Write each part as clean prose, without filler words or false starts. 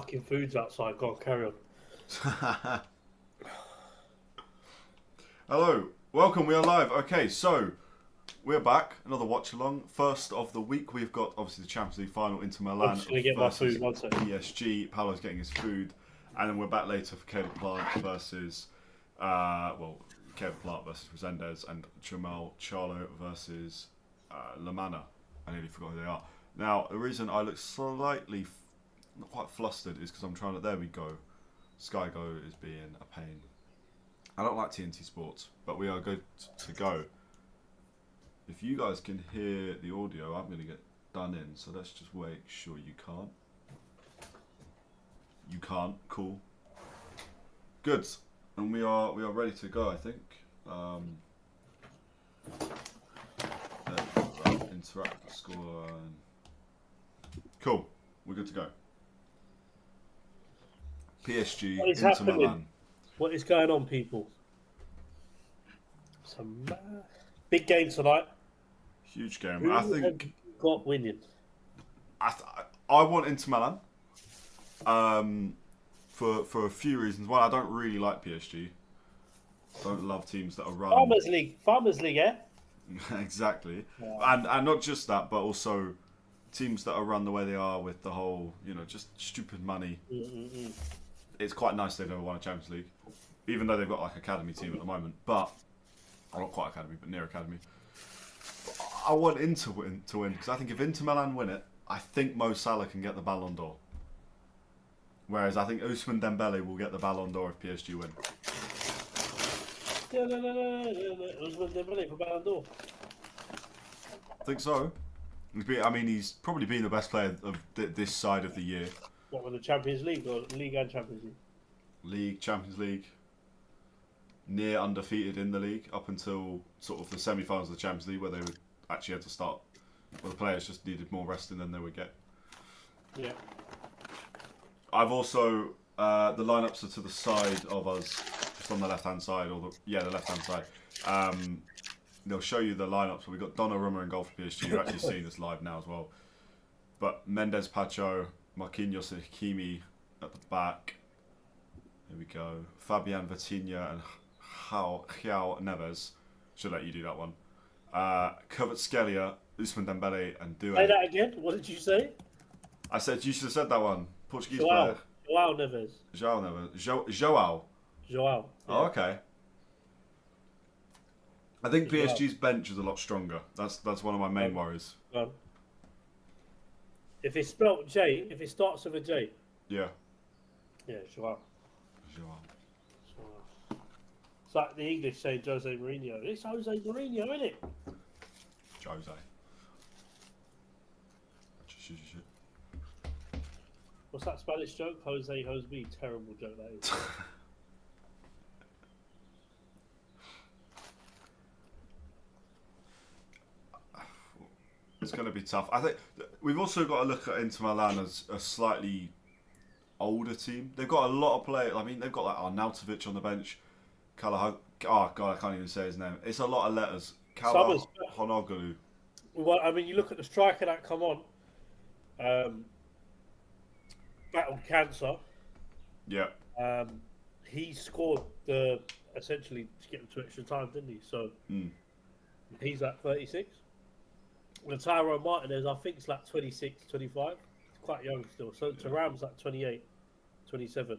fucking food's outside. Go on, carry on. Hello, welcome. We are live. Okay, so we're back. Another watch along. First of the week, we've got obviously the Champions League final. Inter I'm Milan just gonna get my versus food. One second. PSG. Paolo's getting his food, and then we're back later for Caleb Plant versus Caleb Plant versus Resendez and Jamal Charlo versus Lamana. I nearly forgot who they are. Now, the reason I look slightly not quite flustered is because I'm trying to. There we go. Sky Go is being a pain. I don't like TNT Sports, but we are good to go. If you guys can hear the audio, I'm going to get done in, so let's just make sure you can't. You can't. Cool. Good. And we are ready to go, I think. Interact the scoreline. Cool. We're good to go. PSG, What is Inter happening? Milan. What is going on, people? Some big game tonight. Huge game. Who I have think got winning? I want Inter Milan. For a few reasons. One, I don't really like PSG. Don't love teams that are run. Farmers League, eh? Exactly. Yeah. And not just that, but also teams that are run the way they are with the whole, just stupid money. Mm-mm-mm. It's quite nice they've never won a Champions League, even though they've got like academy team at the moment. But not quite academy, but near academy. I want Inter to win because I think if Inter Milan win it, I think Mo Salah can get the Ballon d'Or. Whereas I think Ousmane Dembele will get the Ballon d'Or if PSG win. No. Ousmane Dembele for Ballon d'Or. I think so. I mean, he's probably been the best player of this side of the year. What, with the Champions League or League and Champions League? League, Champions League. Near undefeated in the league up until sort of the semi-finals of the Champions League, where they would actually had to start. Well, the players just needed more resting than they would get. Yeah. I've also the lineups are to the side of us, just on the left-hand side, the left-hand side. They'll show you the lineups. We've got Donnarumma in goal for PSG. You're actually seeing this live now as well. But Mendes, Pacho, Marquinhos, and Hakimi at the back. Here we go. Fabian, Vitinha, and João Neves. Should let you do that one. Kvaratskhelia, Ousmane Dembele, and Doué. Say that again. What did you say? I said you should have said that one. Portuguese João. player. João Neves. João Neves. João. João. Yeah. Oh, okay. I think PSG's bench is a lot stronger. That's one of my main worries. If it's spelled J, if it starts with a J. Yeah. Yeah, João. João. It's like the English saying Jose Mourinho. It's Jose Mourinho, isn't it? Jose. What's that Spanish joke? Jose me. Terrible joke that is. It's going to be tough. I think we've also got to look at Inter Milan as a slightly older team. They've got a lot of players. I mean, they've got like Arnautovic on the bench. Oh God, I can't even say his name. It's a lot of letters. Honoglu. Well, I mean, you look at the striker that come on. Battled cancer. Yeah. He scored essentially to get them to extra time, didn't he? So he's at 36. Well, Tyrone Martinez, I think it's like 26, 25. He's quite young still. So Thuram's like 28, 27.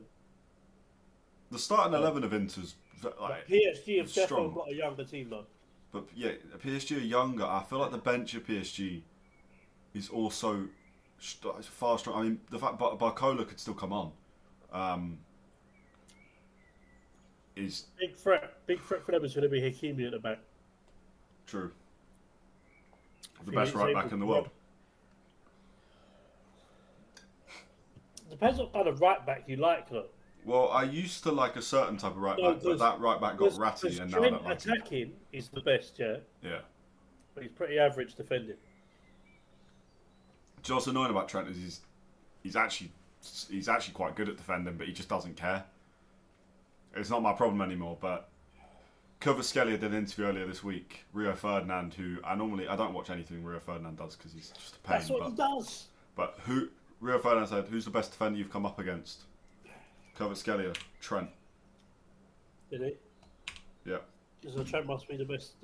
The starting 11 of Inter's like PSG have strong. definitely got a younger team though. But yeah, PSG are younger. I feel like the bench of PSG is also far strong. I mean, the fact Barcola could still come on is Big threat for them is going to be Hakimi at the back. True. The best right back in the world. Depends what kind of right back you like, though. Well, I used to like a certain type of right back, but that right back got ratty, and now I don't like it. Attacking is the best, yeah. Yeah. But he's pretty average defending. What's annoying about Trent is he's actually quite good at defending, but he just doesn't care. It's not my problem anymore, but Kvaratskhelia did an interview earlier this week. Rio Ferdinand, who I don't watch anything Rio Ferdinand does because he's just a pain. That's what he does. But Rio Ferdinand said, "Who's the best defender you've come up against?" Kvaratskhelia, Trent. Did he? Yeah. So Trent must be the best.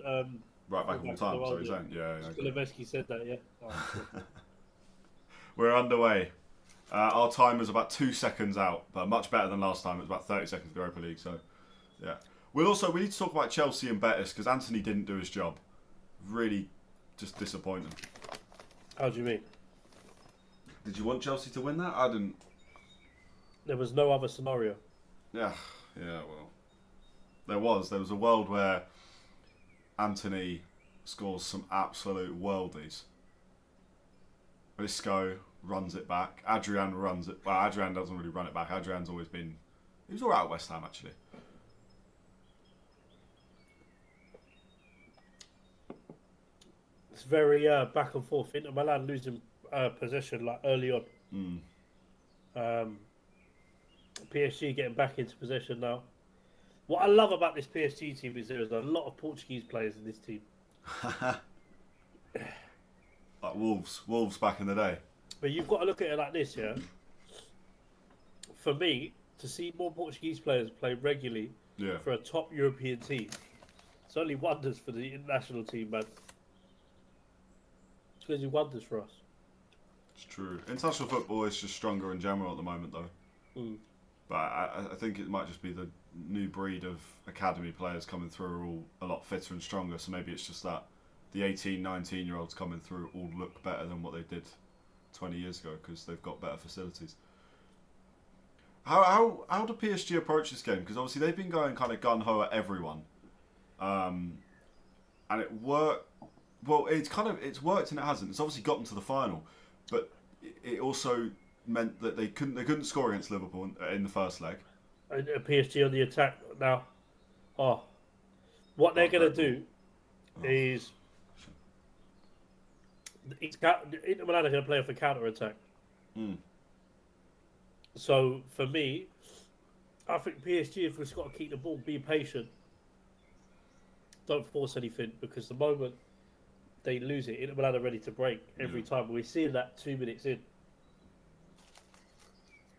Right back all the time. So he's yeah. saying, yeah. Skilevsky said that, yeah. Oh, cool. We're underway. Our time is about 2 seconds out, but much better than last time. It was about 30 seconds to Europa League. So, yeah. We need to talk about Chelsea and Betis because Anthony didn't do his job. Really, just disappointing. How do you mean? Did you want Chelsea to win that? I didn't. There was no other scenario. Yeah. Well, there was a world where Anthony scores some absolute worldies. Isco runs it back. Adrian runs it. Well, Adrian doesn't really run it back. Adrian's always been. He was alright at West Ham actually. It's very back and forth. Inter Milan losing possession like early on. PSG getting back into possession now. What I love about this PSG team is there's a lot of Portuguese players in this team. Like Wolves back in the day. But you've got to look at it like this, yeah. For me, to see more Portuguese players play regularly for a top European team, it's only wonders for the international team, man. It's going to do wonders for us. It's true. International football is just stronger in general at the moment, though. But I think it might just be the new breed of academy players coming through are all a lot fitter and stronger. So maybe it's just that the 18, 19-year-olds coming through all look better than what they did 20 years ago because they've got better facilities. How do PSG approach this game? Because obviously they've been going kind of gun-ho at everyone. And it worked. Well, it's worked and it hasn't. It's obviously got them to the final. But it also meant that they couldn't score against Liverpool in the first leg. And PSG on the attack now. What they're going to do is Inter Milan are going to play off a counter attack. So for me, I think PSG have just got to keep the ball, be patient, don't force anything because the moment they lose it, Inter Milan are ready to break every time. We're seeing that 2 minutes in.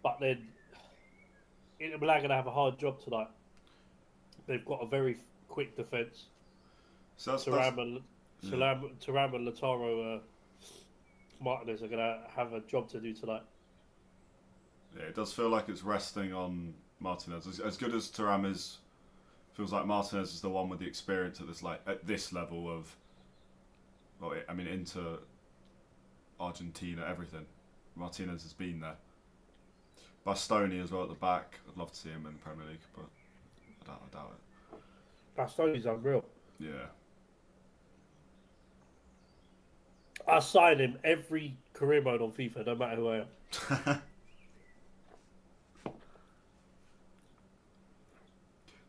But then Inter Milan are going to have a hard job tonight. They've got a very quick defence. So Thuram and Lautaro Martinez are going to have a job to do tonight. Yeah, it does feel like it's resting on Martinez. As good as Thuram is, feels like Martinez is the one with the experience at this level of. Well, I mean, into Argentina, everything. Martinez has been there. Bastoni as well at the back. I'd love to see him in the Premier League, but I doubt it. Bastoni's unreal. Yeah. I sign him every career mode on FIFA, no matter who I am.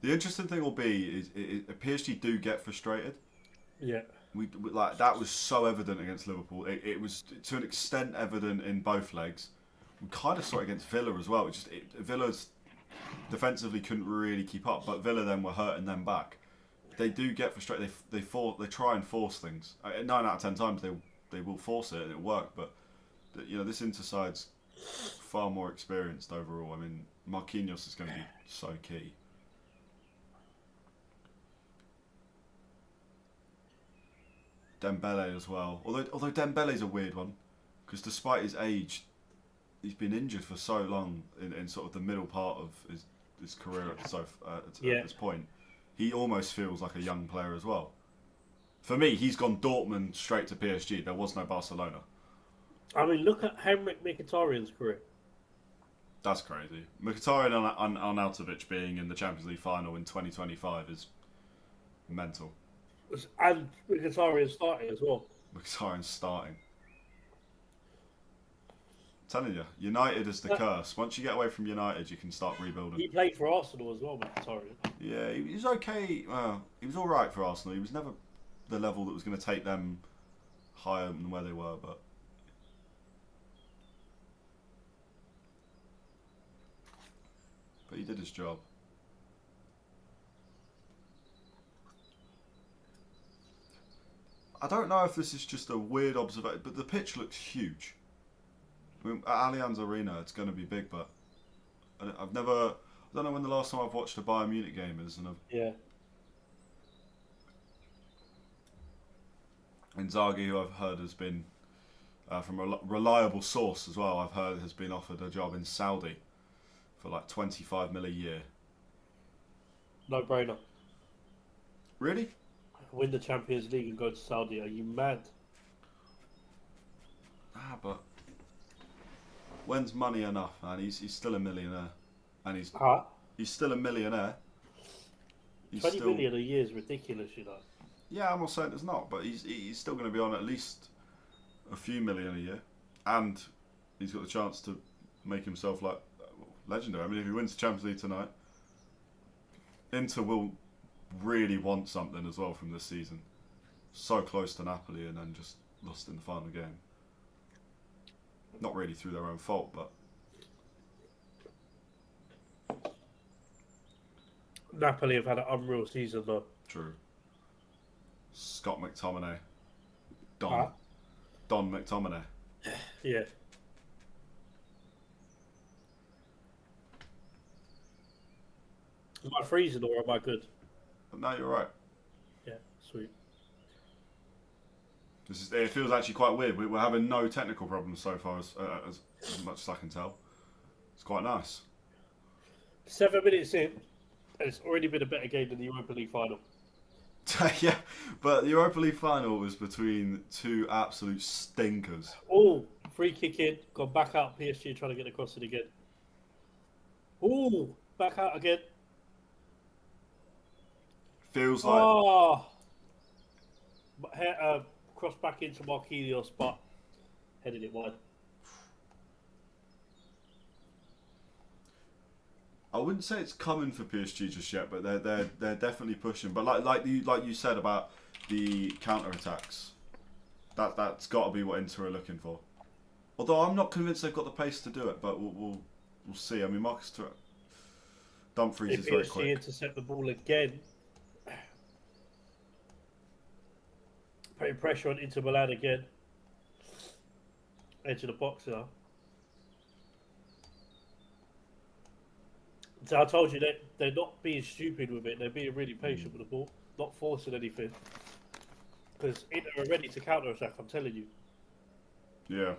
The interesting thing will be is PSG do get frustrated. Yeah. We that was so evident against Liverpool. It was to an extent evident in both legs. We kind of saw it against Villa as well. Villa's defensively couldn't really keep up, but Villa then were hurting them back. They do get frustrated. They try and force things. 9 out of 10 times they will force it and it'll work. But this Inter side's far more experienced overall. I mean, Marquinhos is going to be so key. Dembele as well. Although Dembele's a weird one, because despite his age, he's been injured for so long in sort of the middle part of his career at this point. He almost feels like a young player as well. For me, he's gone Dortmund straight to PSG. There was no Barcelona. I mean, look at Henrik Mkhitaryan's career. That's crazy. Mkhitaryan and Arnautovic being in the Champions League final in 2025 is mental. And Mkhitaryan starting as well. Mkhitaryan's starting. I'm telling you, United is the curse. Once you get away from United, you can start rebuilding. He played for Arsenal as well, Mkhitaryan. Yeah, he was okay. He was all right for Arsenal. He was never the level that was going to take them higher than where they were, but he did his job. I don't know if this is just a weird observation, but the pitch looks huge. I mean, at Allianz Arena, it's going to be big, but I've never. I don't know when the last time I've watched a Bayern Munich game is, and Yeah. Inzaghi, who I've heard has been from a reliable source as well, I've heard has been offered a job in Saudi for like 25 mil a year. No brainer. Really? Win the Champions League and go to Saudi. Are you mad? But when's money enough, man? He's still a millionaire, and he's still a millionaire. He's 20 still, million a year is ridiculous, you know. Yeah, I'm not saying it's not, but he's still going to be on at least a few million a year, and he's got the chance to make himself like legendary. I mean, if he wins the Champions League tonight, Inter will really want something as well from this season. So close to Napoli and then just lost in the final game. Not really through their own fault, but Napoli have had an unreal season, though. true. Scott McTominay, Don McTominay. Yeah. Am I freezing or am I good? But no, you're right. Yeah, sweet. It feels actually quite weird. We're having no technical problems so far, as much as I can tell. It's quite nice. 7 minutes in, and it's already been a better game than the Europa League final. Yeah, but the Europa League final was between two absolute stinkers. Oh, free kick in, gone back out. PSG trying to get across it again. Oh, back out again. Feels like Oh, cross back into Marquinhos, but headed it wide. I wouldn't say it's coming for PSG just yet, but they're definitely pushing. But like you said about the counter attacks, that's got to be what Inter are looking for. Although I'm not convinced they've got the pace to do it, but we'll see. I mean, Dumfries is very If PSG quick. intercept the ball again, putting pressure on Inter Milan again. Edge of the box now. So I told you that they're not being stupid with it. They're being really patient with the ball, not forcing anything. Because Inter are ready to counter attack. I'm telling you. Yeah.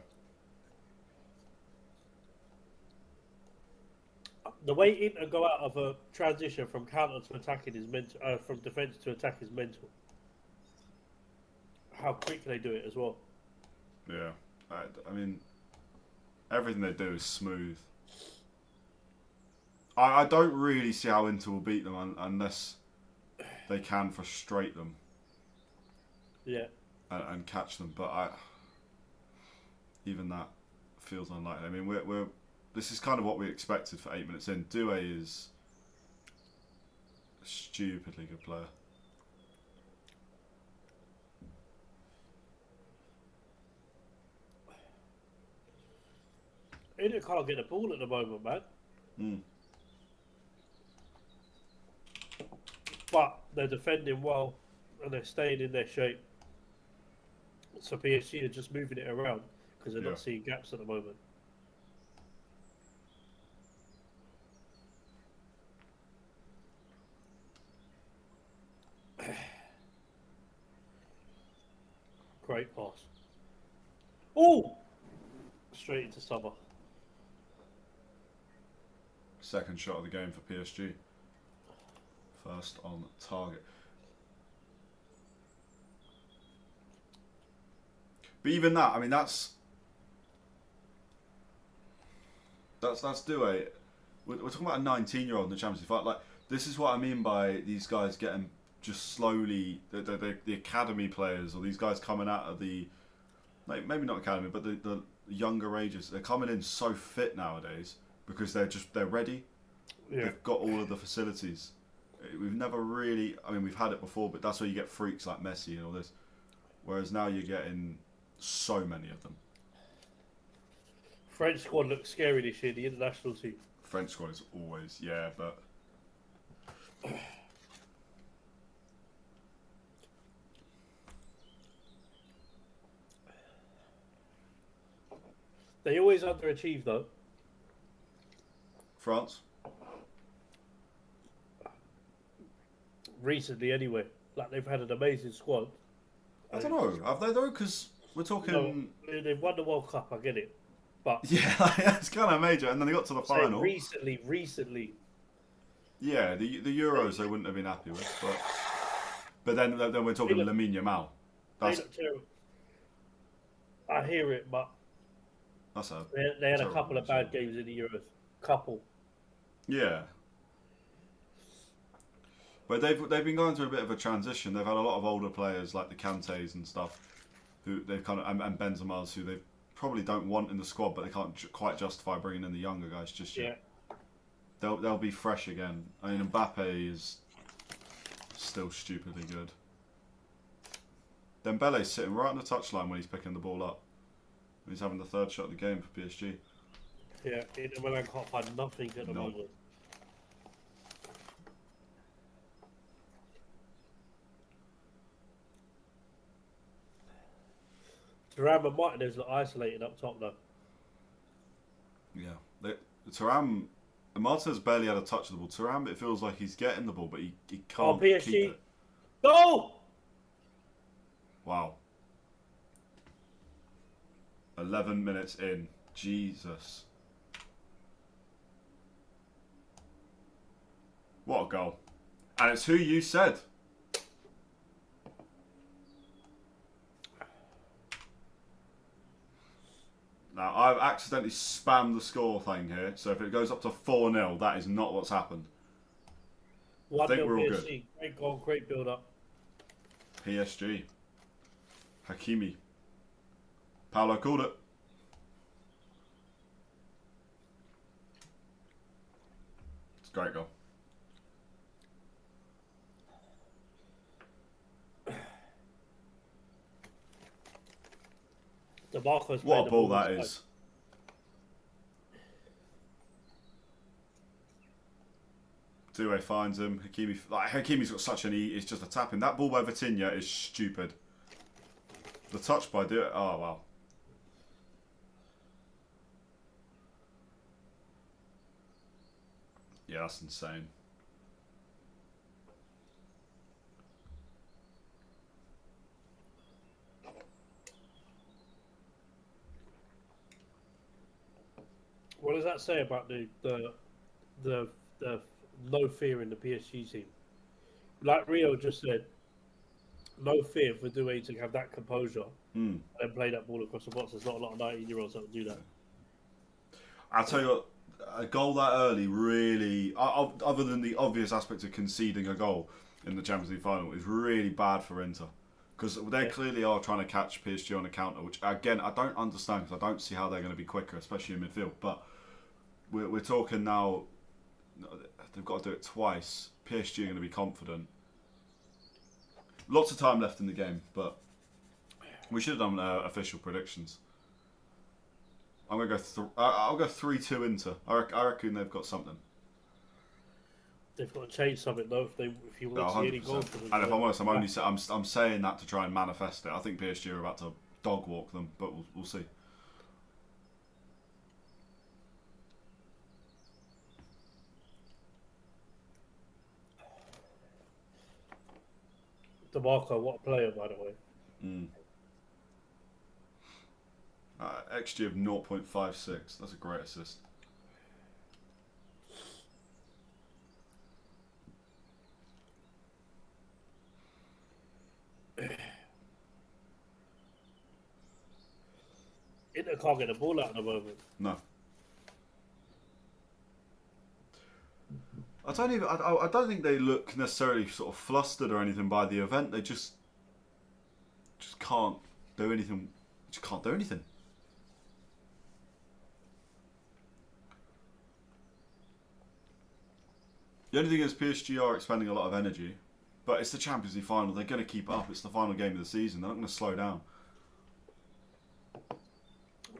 The way Inter go out of a transition from counter to attacking is mental. From defense to attack is mental. How quick they do it as well. Yeah. I mean, everything they do is smooth. I don't really see how Inter will beat them unless they can frustrate them. Yeah. And catch them, but even that feels unlikely. I mean, this is kind of what we expected for 8 minutes in. Doué is a stupidly good player. Inter can't get the ball at the moment, man. Mm. But they're defending well and they're staying in their shape. So PSG are just moving it around because they're not seeing gaps at the moment. Great pass. Oh! Straight into Summer. Second shot of the game for PSG. First on target. But even that, I mean, that's Doué. We're talking about a 19-year-old in the Champions League. Like, this is what I mean by these guys getting just slowly the academy players, or these guys coming out of the, like, maybe not academy, but the younger ages. They're coming in so fit nowadays because they're ready. Yeah. They've got all of the facilities. We've never really, I mean, we've had it before, but that's where you get freaks like Messi and all this. Whereas now you're getting so many of them. French squad looks scary this year, the international team. French squad is always, yeah, but They always underachieve though. France. Recently, anyway, like they've had an amazing squad. I don't know. Have they though? Because we're talking. No, they've won the World Cup. I get it, but yeah, it's kind of major. And then they got to the final. Recently. Yeah, the Euros they wouldn't have been happy with, but then we're talking Lamine Yamal. That's I hear it, but they had a couple of bad games in the Euros. Couple. Yeah. But they've been going through a bit of a transition. They've had a lot of older players like the Kantés and stuff, who they've kind of and Benzema's who they probably don't want in the squad, but they can't quite justify bringing in the younger guys just yet. Yeah. They'll be fresh again. I mean, Mbappe is still stupidly good. Dembele's sitting right on the touchline when he's picking the ball up. He's having the third shot of the game for PSG. Yeah, Inter Milan can't find nothing at the moment. Thuram and Martinez look isolated up top though. Yeah, Thuram, Martinez barely had a touch of the ball. Thuram, it feels like he's getting the ball, but he can't PSG. keep it. Go! Wow. 11 minutes in. Jesus. What a goal. And it's who you said. Now, I've accidentally spammed the score thing here, so if it goes up to 4-0, that is not what's happened. I think we're all PSG. good. Great goal, great build-up. PSG. Hakimi. Paolo called it. It's a great goal. What a ball that is. Doué finds him. Hakimi's got such an it's just a tapping. That ball by Vitinha is stupid. The touch by Doué. Oh, wow. Yeah, that's insane. What does that say about the no fear in the PSG team? Like Rio just said, no fear for Doué to have that composure and play that ball across the box. There's not a lot of 19-year-olds that will do that. I'll tell you what, a goal that early really, other than the obvious aspect of conceding a goal in the Champions League final, is really bad for Inter. Because they clearly are trying to catch PSG on a counter, which again, I don't understand because I don't see how they're going to be quicker, especially in midfield. But we're talking now, they've got to do it twice. PSG are going to be confident. Lots of time left in the game, but we should have done official predictions. I'm going to go. I'll go 3-2 Inter. I reckon they've got something. They've got to change something though if you want to see any goals. And if I'm honest, I'm saying that to try and manifest it. I think PSG are about to dog walk them, but we'll see. DeMarco, what a player, by the way. XG of 0.56. That's a great assist. Inter can't get the ball out at the moment. No. I don't think they look necessarily sort of flustered or anything by the event. They just can't do anything. Just can't do anything. The only thing is PSG are expending a lot of energy, but it's the Champions League final. They're going to keep up. It's the final game of the season. They're not going to slow down.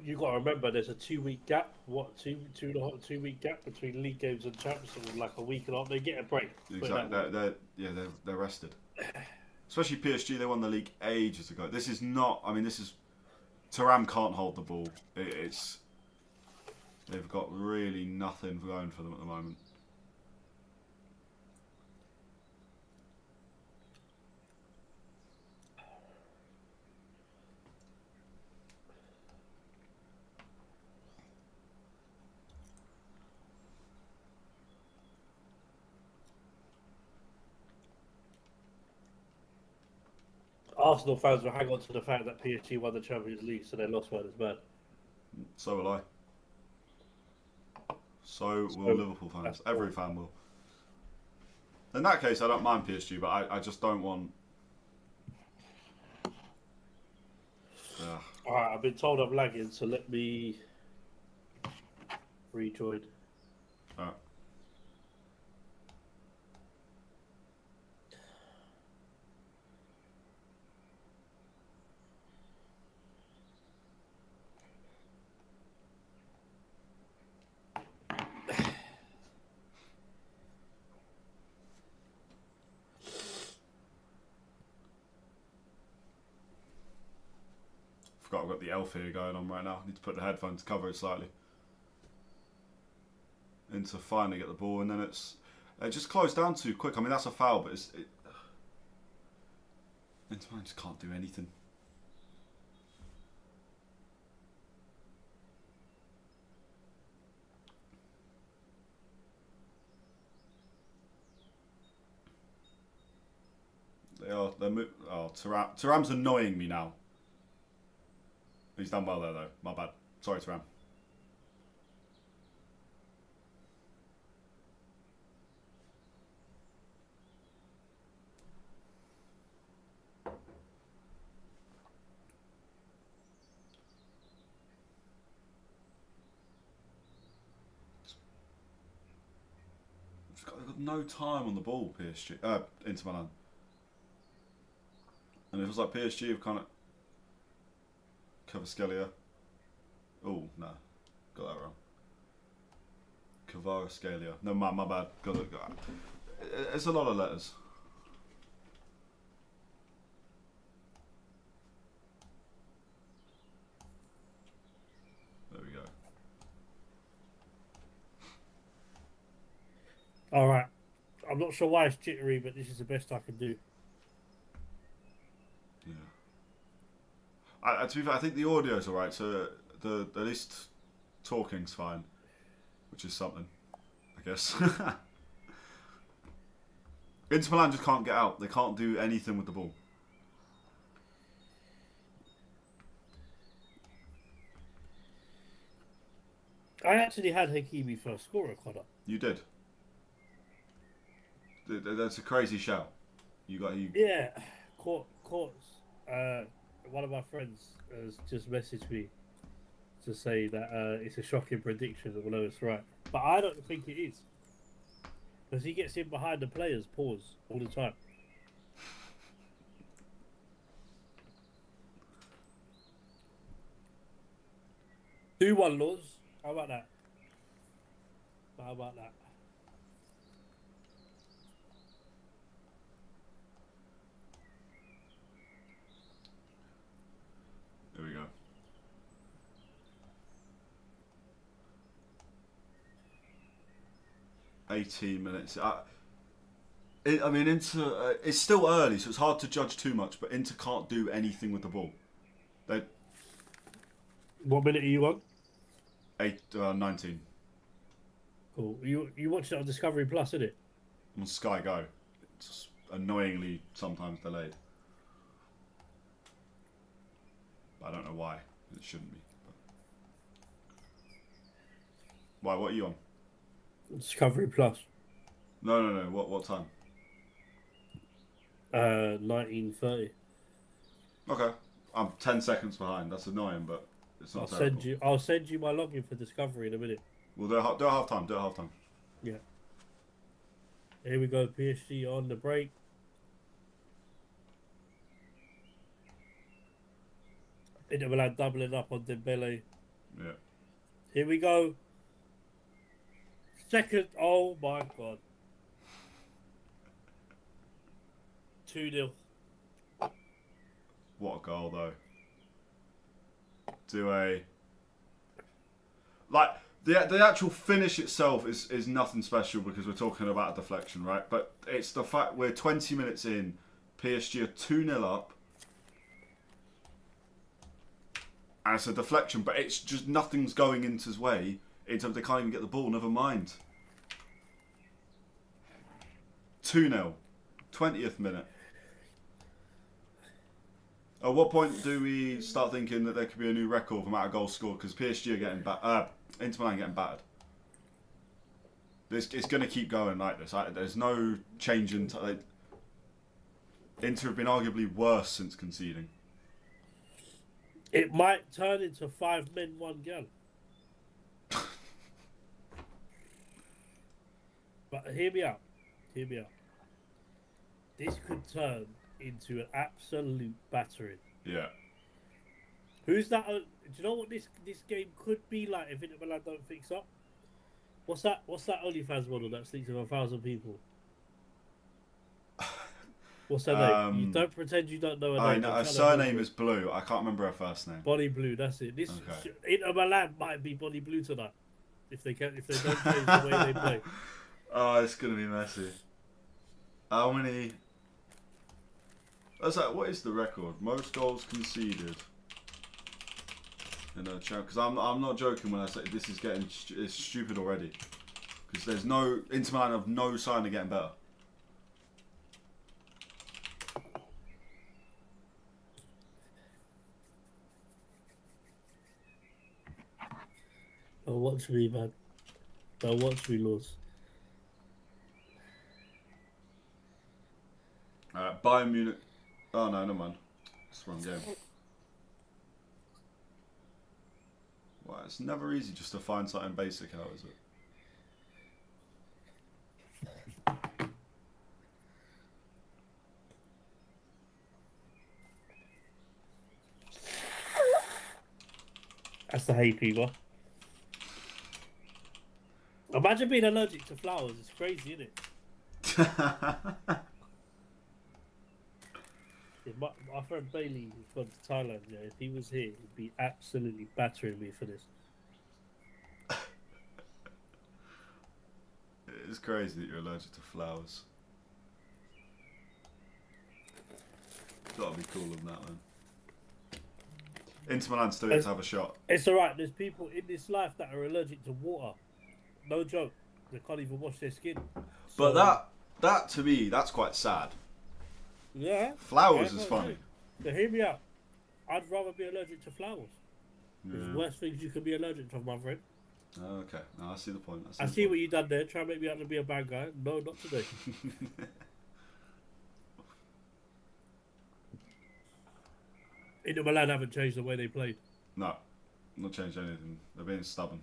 You got to remember, there's a 2-week gap. What 2.5 gap between league games and Champions League, like a week and a half. They get a break. Exactly. They're rested. Especially PSG. They won the league ages ago. This is not. I mean, this is. Thuram can't hold the ball. It's They've got really nothing going for them at the moment. Arsenal fans will hang on to the fact that PSG won the Champions League, so they lost one as bad. So will I. So will Liverpool fans. Every fan will. In that case, I don't mind PSG, but I just don't want... Alright, I've been told I'm lagging, so let me rejoin. Alright. Forgot I've got the elf here going on right now. I need to put the headphones to cover it slightly. Into finally get the ball, and then it just closed down too quick. I mean, that's a foul, but Inter Milan just can't do anything. They're Thuram's annoying me now. He's done well there, though. My bad. Sorry, Thuram. They've got no time on the ball, PSG. Inter Milan. And it was like PSG have kind of... Kvaratskhelia. Oh, no. Got that wrong. Kvaratskhelia. No, my bad. Got it. It's a lot of letters. There we go. Alright. I'm not sure why it's jittery, but this is the best I can do. Yeah. To be fair, I think the audio's alright, so at least talking's fine, which is something, I guess. Inter Milan just can't get out. They can't do anything with the ball. I actually had Hakimi first scorer, Connor. You did. That's a crazy shout. Yeah, Courts. One of my friends has just messaged me to say that it's a shocking prediction, although it's right. But I don't think it is. Because he gets in behind the players, all the time. Do one, Laws. How about that? How about that? There we go. $18. I mean, Inter. It's still early, so it's hard to judge too much. But Inter can't do anything with the ball. What minute are you on? 19. Cool. You watched it on Discovery Plus, isn't it? On Sky Go. It's annoyingly sometimes delayed. I don't know why. It shouldn't be. But... Why? What are you on? Discovery Plus. No. What time? 19:30. Okay. I'm 10 seconds behind. That's annoying, but it's not terrible. I'll send you my login for Discovery in a minute. We'll do it half time. Yeah. Here we go. PSG on the break. Inter Milan doubling up on Dembele. Yeah. Here we go. Second. Oh my God. 2-0. What a goal, though. Like, The actual finish itself is nothing special because we're talking about a deflection, right? But it's the fact we're 20 minutes in, PSG are 2-0 up, and it's a deflection, but it's just nothing's going Inter's way. In terms they can't even get the ball, never mind. 2-0, 20th minute. At what point do we start thinking that there could be a new record for amount of goals scored? Because PSG are getting Inter Milan getting battered. It's going to keep going like this. There's no change in... Inter have been arguably worse since conceding. It might turn into 5 men, 1 girl. But hear me out. This could turn into an absolute battering. Yeah. Who's that? Do you know what this game could be like if Inter Milan don't fix up? What's that OnlyFans model that sleeps with 1,000 people? What's her name? You don't pretend you don't know her name. Her surname is Blue. I can't remember her first name. Bonnie Blue. That's it. Inter Milan might be Bonnie Blue tonight if they don't change the way they play. Oh, it's gonna be messy. How many? That's like, what is the record? Most goals conceded in a champ. Because I'm not joking when I say this is it's stupid already. Because there's no Inter Milan have no sign of getting better. Oh, watch me, man. Oh, watch me, Laws. Bayern Munich. Oh no, never mind. It's the wrong game. Well, it's never easy just to find something basic out, is it? That's the hay fever. Imagine being allergic to flowers. It's crazy, isn't it? My friend Bailey, who's gone to Thailand, if he was here, he'd be absolutely battering me for this. It's crazy that you're allergic to flowers. Gotta be cool on that, man. Inter Milan still have to have a shot. It's alright, there's people in this life that are allergic to water. No joke. They can't even wash their skin. But that to me, that's quite sad. Yeah. Flowers is funny. So hear me out. I'd rather be allergic to flowers. There's worse things you can be allergic to, my friend. Oh, okay. No, I see the point. I see what you done there. Try and make me out to be a bad guy. No, not today. Inter Milan haven't changed the way they played. No, not changed anything. They're being stubborn.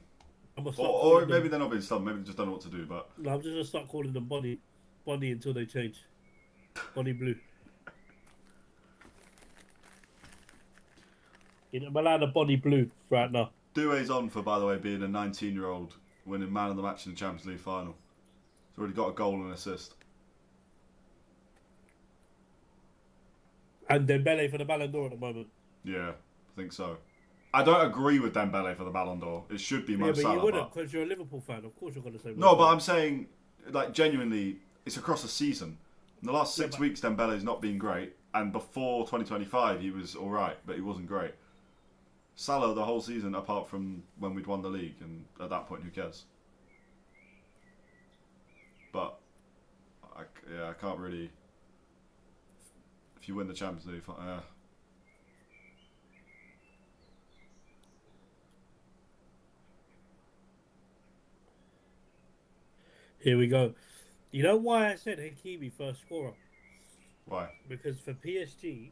Or maybe they're not being stubborn. Maybe they just don't know what to do. But no, I'm just gonna start calling them Bonnie until they change. Bonnie Blue. Inter Milan are Bonnie Blue right now. Doué's on for, by the way, being a 19-year-old winning man of the match in the Champions League final. He's already got a goal and assist. And Dembele for the Ballon d'Or at the moment. Yeah, I think so. I don't agree with Dembele for the Ballon d'Or. It should be Mo Salah. Yeah, but you wouldn't, because you're a Liverpool fan. Of course you're going to say... No, but I'm saying, like, genuinely, it's across the season. In the last 6 weeks, Dembele's not been great. And before 2025, he was all right, but he wasn't great. Salah the whole season, apart from when we'd won the league, and at that point, who cares? But I can't really. If you win the Champions League, Here we go. You know why I said Hakimi first scorer? Why? Because for PSG,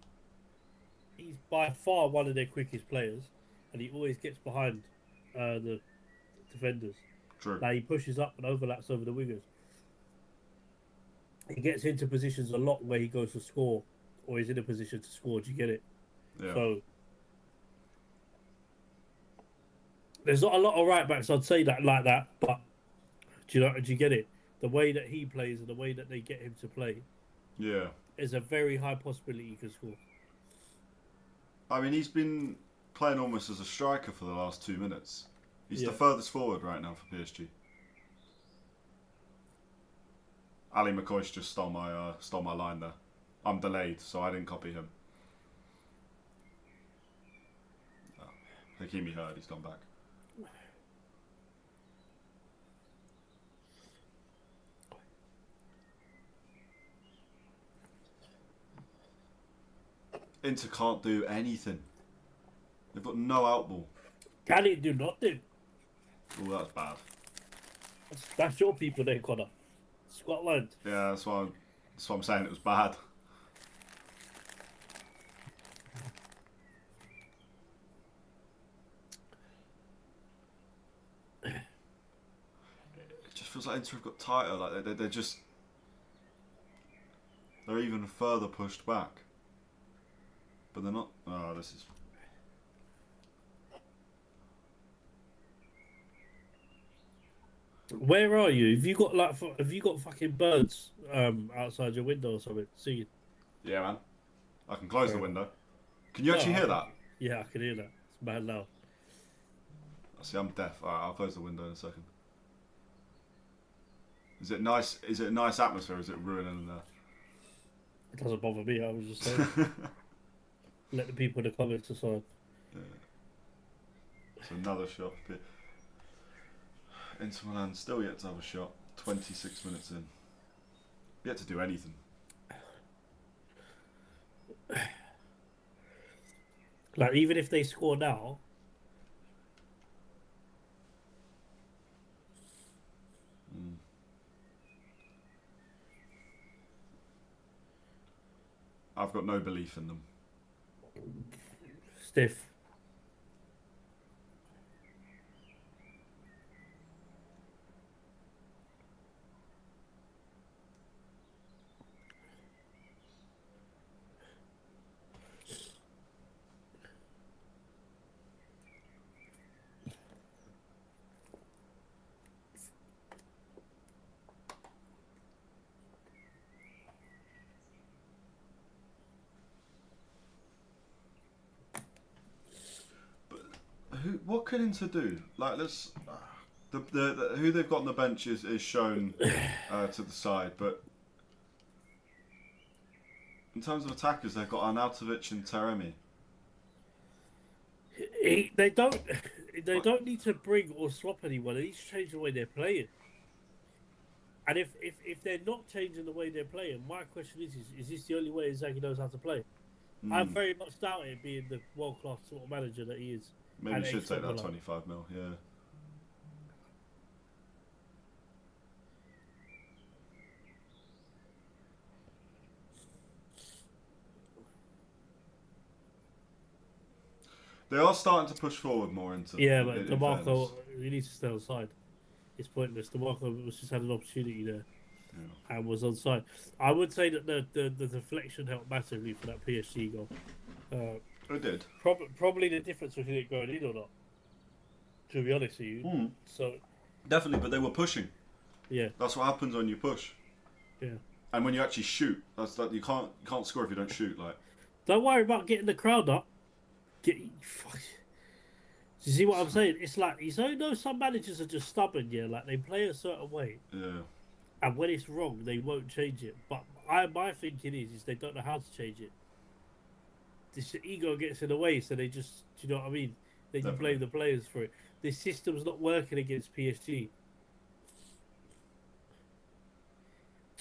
he's by far one of their quickest players, and he always gets behind the defenders. True. Like, he pushes up and overlaps over the wingers. He gets into positions a lot where he goes to score, or he's in a position to score. Do you get it? Yeah. So there's not a lot of right backs I'd say that like that, but do you get it? The way that he plays and the way that they get him to play, yeah, is a very high possibility he can score. I mean, he's been playing almost as a striker for the last 2 minutes. He's the furthest forward right now for PSG. Ali McCoy's just stole my line there. I'm delayed, so I didn't copy him. Oh, Hakimi heard. He's gone back. Inter can't do anything. They've got no outball. Can it do nothing? Oh, that's bad. That's your people there, Connor. Scotland. Yeah, that's why I'm saying it was bad. It just feels like Inter have got tighter. Like they're just they're even further pushed back. But they're not. Oh, this is. Where are you? Have you got fucking birds outside your window or something? See? Yeah, man. I can close the window. Can you actually hear that? Yeah, I can hear that. It's mad loud. See, I'm deaf. Alright, I'll close the window in a second. Is it nice? Is it a nice atmosphere? Or is it ruining in there? It doesn't bother me. I was just saying. Let the people in the comments decide. Yeah. It's another shot. Inter Milan still yet to have a shot. 26 minutes in. Yet to do anything. Like, even if they score now. I've got no belief in them. Stiff. What can Inter do? Like, let's who they've got on the bench is shown to the side, but in terms of attackers, they've got Arnautovic and Taremi. They don't need to bring or swap anyone. They need to change the way they're playing. And if they're not changing the way they're playing, my question is this the only way Inzaghi knows how to play? I very much doubt it being the world-class sort of manager that he is. Maybe you should take that 25 mil, yeah. They are starting to push forward more into. Yeah, but DeMarco, he needs to stay on side. It's pointless. DeMarco was just had an opportunity there, and was on side. I would say that the deflection helped massively for that PSG goal. It did. Probably the difference between it going in or not. To be honest with you, so definitely, but they were pushing. Yeah, that's what happens when you push. Yeah, and when you actually shoot, that's that you can't score if you don't shoot. Like, don't worry about getting the crowd up. Fuck. You see what I'm saying? It's like some managers are just stubborn. Yeah, like they play a certain way. Yeah. And when it's wrong, they won't change it. But my thinking is they don't know how to change it. This ego gets in the way, so they just, do you know what I mean? Then you blame the players for it. This system's not working against PSG.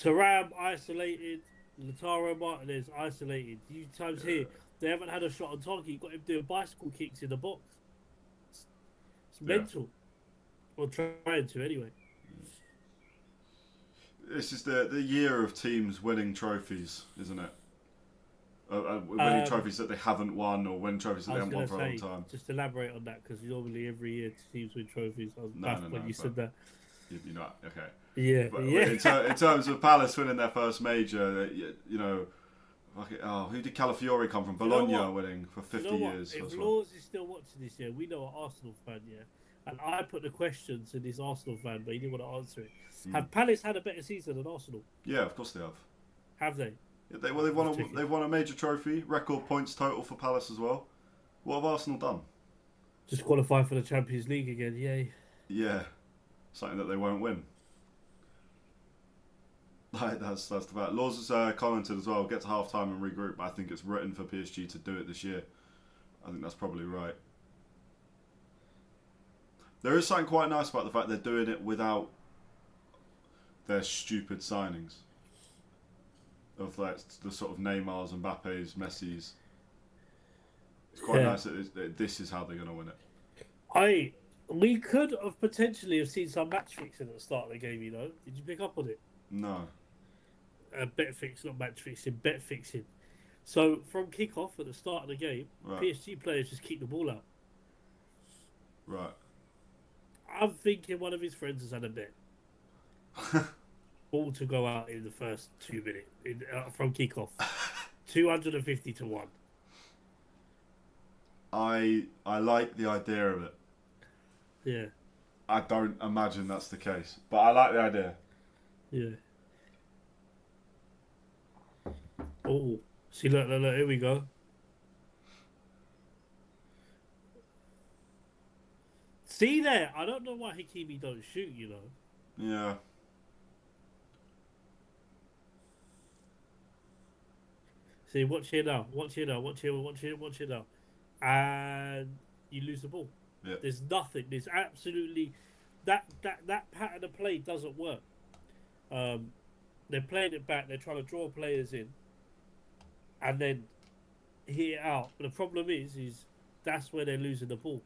Thuram isolated, Lautaro Martinez isolated. You times here, they haven't had a shot on target. You've got him doing bicycle kicks in the box. It's mental. Or trying to, anyway. This is the year of teams winning trophies, isn't it? Winning trophies that they haven't won, or winning trophies that they haven't won for a long time. Just elaborate on that, because normally every year teams win trophies. I was baffled when you said that. You're not okay. Yeah, but yeah. In terms of Palace winning their first major, you know, who did Calafiori come from? Bologna winning for 50 years. If Laws is still watching this year, we know an Arsenal fan, and I put the question to this Arsenal fan, but he didn't want to answer it. Have Palace had a better season than Arsenal? Yeah, of course they have. Have they? Yeah, they've won a major trophy, record points total for Palace as well. What have Arsenal done? Just qualify for the Champions League again, yay. Yeah, something that they won't win. Like, that's the fact. Laws has commented as well. Get to half time and regroup. I think it's written for PSG to do it this year. I think that's probably right. There is something quite nice about the fact they're doing it without their stupid signings of like the sort of Neymars, Mbappes, Messis. It's quite nice that this is how they're going to win it. We could have potentially have seen some match fixing at the start of the game. You know, did you pick up on it? No. Bet fix, not match fixing, bet fixing. So from kick-off at the start of the game, Right. PSG players just kick the ball out. Right. I'm thinking one of his friends has had a bet. Ball to go out in the first 2 minutes from kick-off. 250 to 1. I like the idea of it. Yeah. I don't imagine that's the case, but I like the idea. Yeah. Oh, see, look, here we go. See there, I don't know why Hakimi don't shoot, you know. Yeah. See, watch here now, watch here now. And you lose the ball. Yeah. There's nothing, there's absolutely... That pattern of play doesn't work. They're playing it back, they're trying to draw players in. And then hit it out. But the problem is that's where they're losing the ball.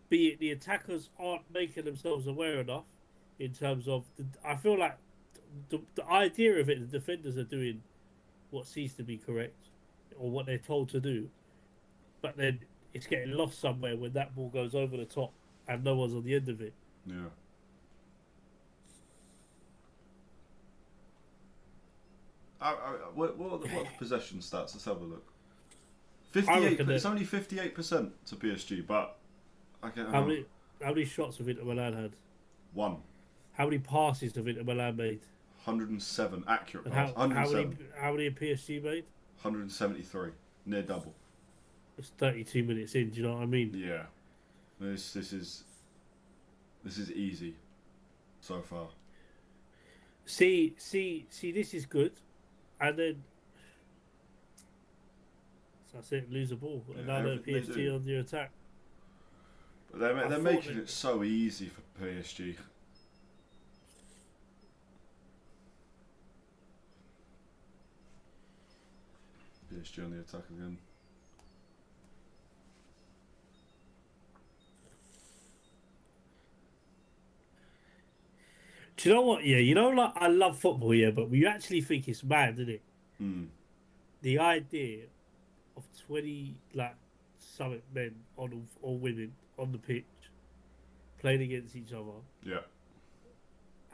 Be it the attackers aren't making themselves aware enough in terms of... I feel like the idea of it, the defenders are doing what seems to be correct or what they're told to do. But then it's getting lost somewhere when that ball goes over the top and no one's on the end of it. Yeah. What are the possession stats? Let's have a look. 58. It's only 58% to PSG, but I can. How many shots have Inter Milan had? 1. How many passes have Inter Milan made? 107 accurate And passes. 107. how many have PSG made? 173, near double. It's 32 minutes in. Do you know what I mean? Yeah. This is easy so far. See, this is good, and then so that's it. Lose the ball, and now they're PSG on the attack. But they're making it so easy for PSG. PSG on the attack again. Do you know what? Yeah, you know, like I love football, yeah, but we actually think it's mad, isn't it? Mm. The idea of 20 like summit men or women on the pitch playing against each other, Yeah.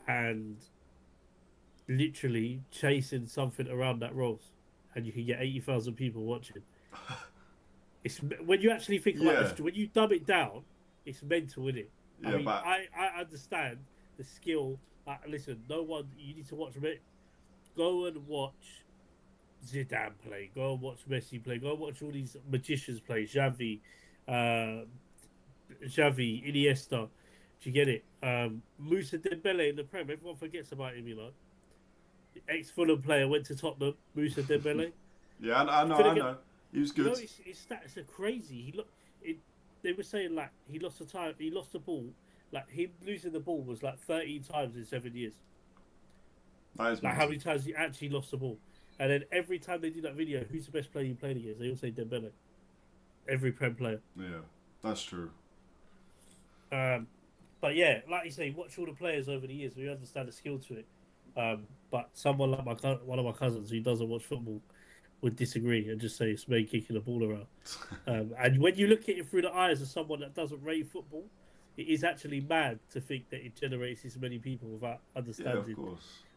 and literally chasing something around that rose, and you can get 80,000 people watching. It's when you actually think about this, when you dumb it down, it's mental, isn't it? Yeah, I mean, but I understand the skill. Listen, no one. You need to watch it. Go and watch Zidane play. Go and watch Messi play. Go and watch all these magicians play. Xavi, Iniesta. Do you get it? Moussa Dembele in the Prem. Everyone forgets about him, you know. Ex-Fulham player went to Tottenham. Moussa Dembele. Yeah, I know. He was good. You know, his stats are crazy. They were saying like he lost the ball. Like him losing the ball was like 13 times in 7 years. That is like how many times he actually lost the ball, and then every time they do that video, who's the best player you played against? They all say Dembele. Every Prem player. Yeah, that's true. But yeah, like you say, watch all the players over the years. We understand the skill to it. But someone like one of my cousins who doesn't watch football would disagree and just say it's me kicking the ball around. And when you look at it through the eyes of someone that doesn't rate football, it is actually mad to think that it generates this many people without understanding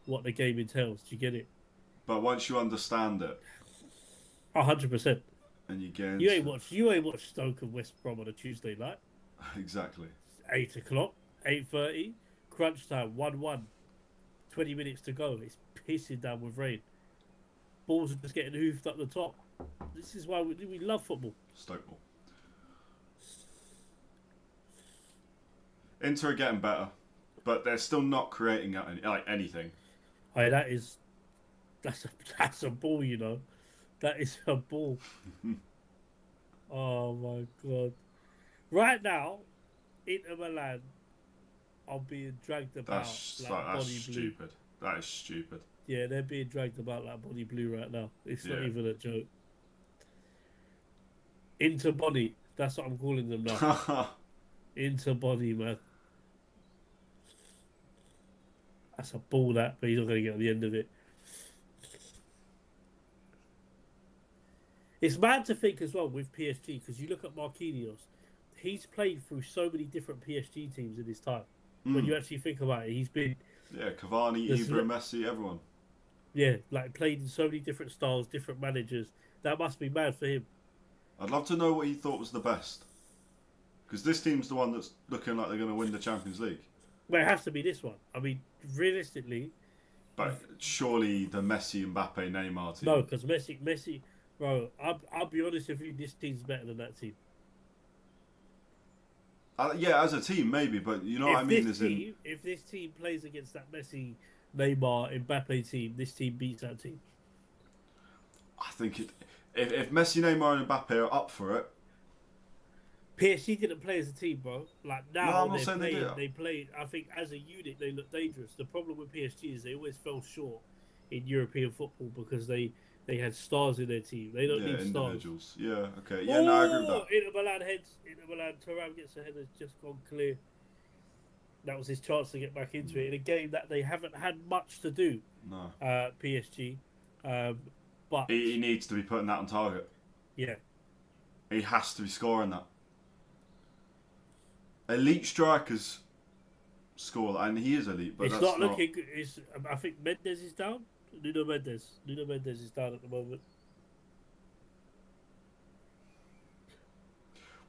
what the game entails. Do you get it? But once you understand it, 100%. And you get you ain't watched Stoke and West Brom on a Tuesday night. Exactly. 8 o'clock, 8:30, crunch time, 1-1. 20 minutes to go. It's pissing down with rain. Balls are just getting hoofed up the top. This is why we love football. Stoke ball. Inter are getting better, but they're still not creating anything. Hey, that's a ball, you know. That is a ball. Oh my god! Right now, Inter Milan are being dragged about like That's body blue. stupid. That is stupid. Yeah, they're being dragged about like body blue right now. It's not even a joke. Inter body. That's what I'm calling them now. Inter body, man. That's a ball, that, but he's not going to get on the end of it. It's mad to think as well with PSG, because you look at Marquinhos, he's played through so many different PSG teams in his time. When you actually think about it, he's been... Yeah, Cavani, Ibra, Messi, everyone. Yeah, like played in so many different styles, different managers. That must be mad for him. I'd love to know what he thought was the best. Because this team's the one that's looking like they're going to win the Champions League. Well, it has to be this one. I mean, realistically... But surely the Messi, Mbappe, Neymar team... No, because Messi... Bro, I'll be honest with you, this team's better than that team. Yeah, as a team, maybe, but you know what I mean? If this team plays against that Messi, Neymar, Mbappe team, this team beats that team. I think if Messi, Neymar and Mbappe are up for it... PSG didn't play as a team, bro. Like, now they played, I think, as a unit, they look dangerous. The problem with PSG is they always fell short in European football because they had stars in their team. They don't need individuals. Stars. Yeah, okay. Yeah, no, I agree with that. Inter Milan, Thuram gets a header, just gone clear. That was his chance to get back into it in a game that they haven't had much to do. No. PSG. But he needs to be putting that on target. Yeah. He has to be scoring that. Elite strikers score, and he is elite, but it's that's not looking good. I think Mendes is down. Nuno Mendes is down at the moment.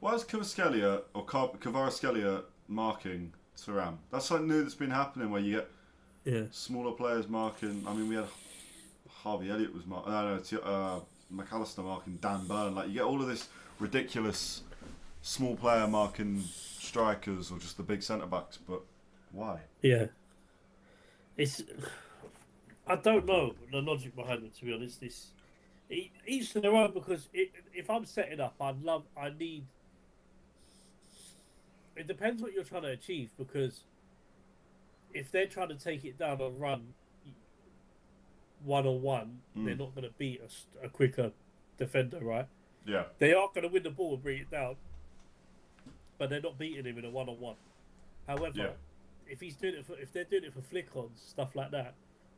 Why is Kvaratskhelia marking Thuram? That's something new that's been happening where you get smaller players marking. I mean, we had Harvey Elliott was marking. McAllister marking Dan Burn. Like, you get all of this ridiculous small player marking strikers or just the big centre backs, but why? Yeah, I don't know the logic behind it, to be honest. Each to their own, because if I'm setting up, it depends what you're trying to achieve, because if they're trying to take it down and run one-on-one, they're not going to beat a quicker defender, right? Yeah. They are going to win the ball and bring it down, but they're not beating him in a one-on-one. However, if they're doing it for flick-ons, stuff like that,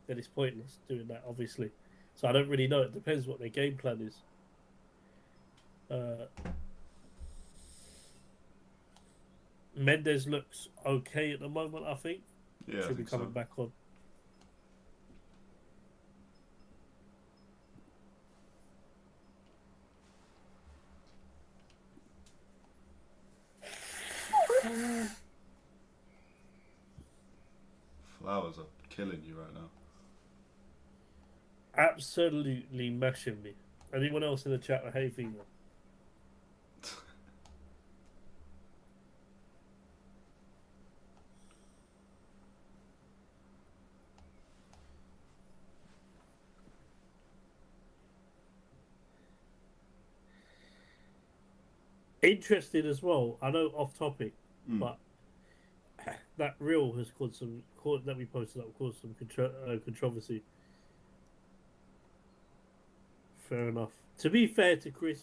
then it's pointless doing that, obviously. So I don't really know. It depends what their game plan is. Mendes looks okay at the moment, I think. Yeah, Should be coming back on. Flowers are killing you right now. Absolutely mashing me. Anyone else in the chat with hay fever? Interesting as well. I know off topic, but that reel has caused that we posted up caused some controversy. Fair enough. To be fair to Chris,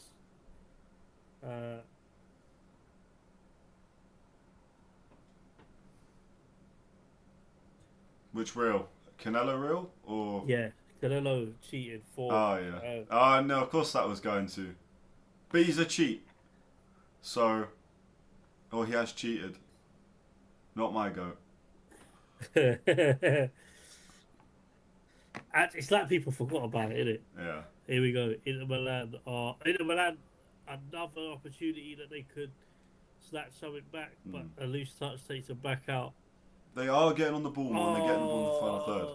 which reel? Canelo reel or? Yeah, Canelo cheated for. Oh yeah. No, of course that was going to. But he's a cheat. So, he has cheated. Not my goat. It's like people forgot about it, isn't it? Yeah. Here we go. Inter Milan, another opportunity that they could snatch something back, but a loose touch takes them back out. They are getting on the ball more, and they're getting the ball in the final third.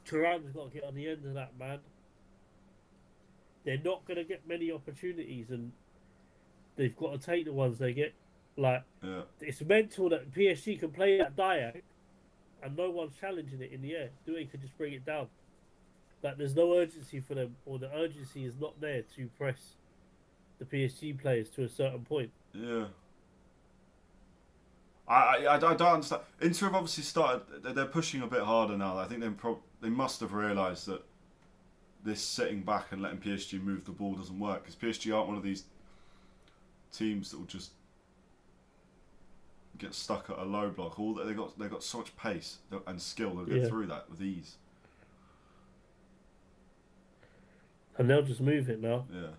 Thuram's got to get on the end of that, man. They're not going to get many opportunities, and they've got to take the ones they get. Like, Yeah. it's mental that PSG can play that Diag and no one's challenging it in the air. Dewey can just bring it down. Like, there's no urgency for them, or the urgency is not there to press the PSG players to a certain point. Yeah. I don't understand. Inter have obviously started. They're pushing a bit harder now. I think they must have realised that this sitting back and letting PSG move the ball doesn't work, because PSG aren't one of these teams that will just get stuck at a low block. They got so much pace and skill. They'll get through that with ease. And they'll just move it now. Yeah.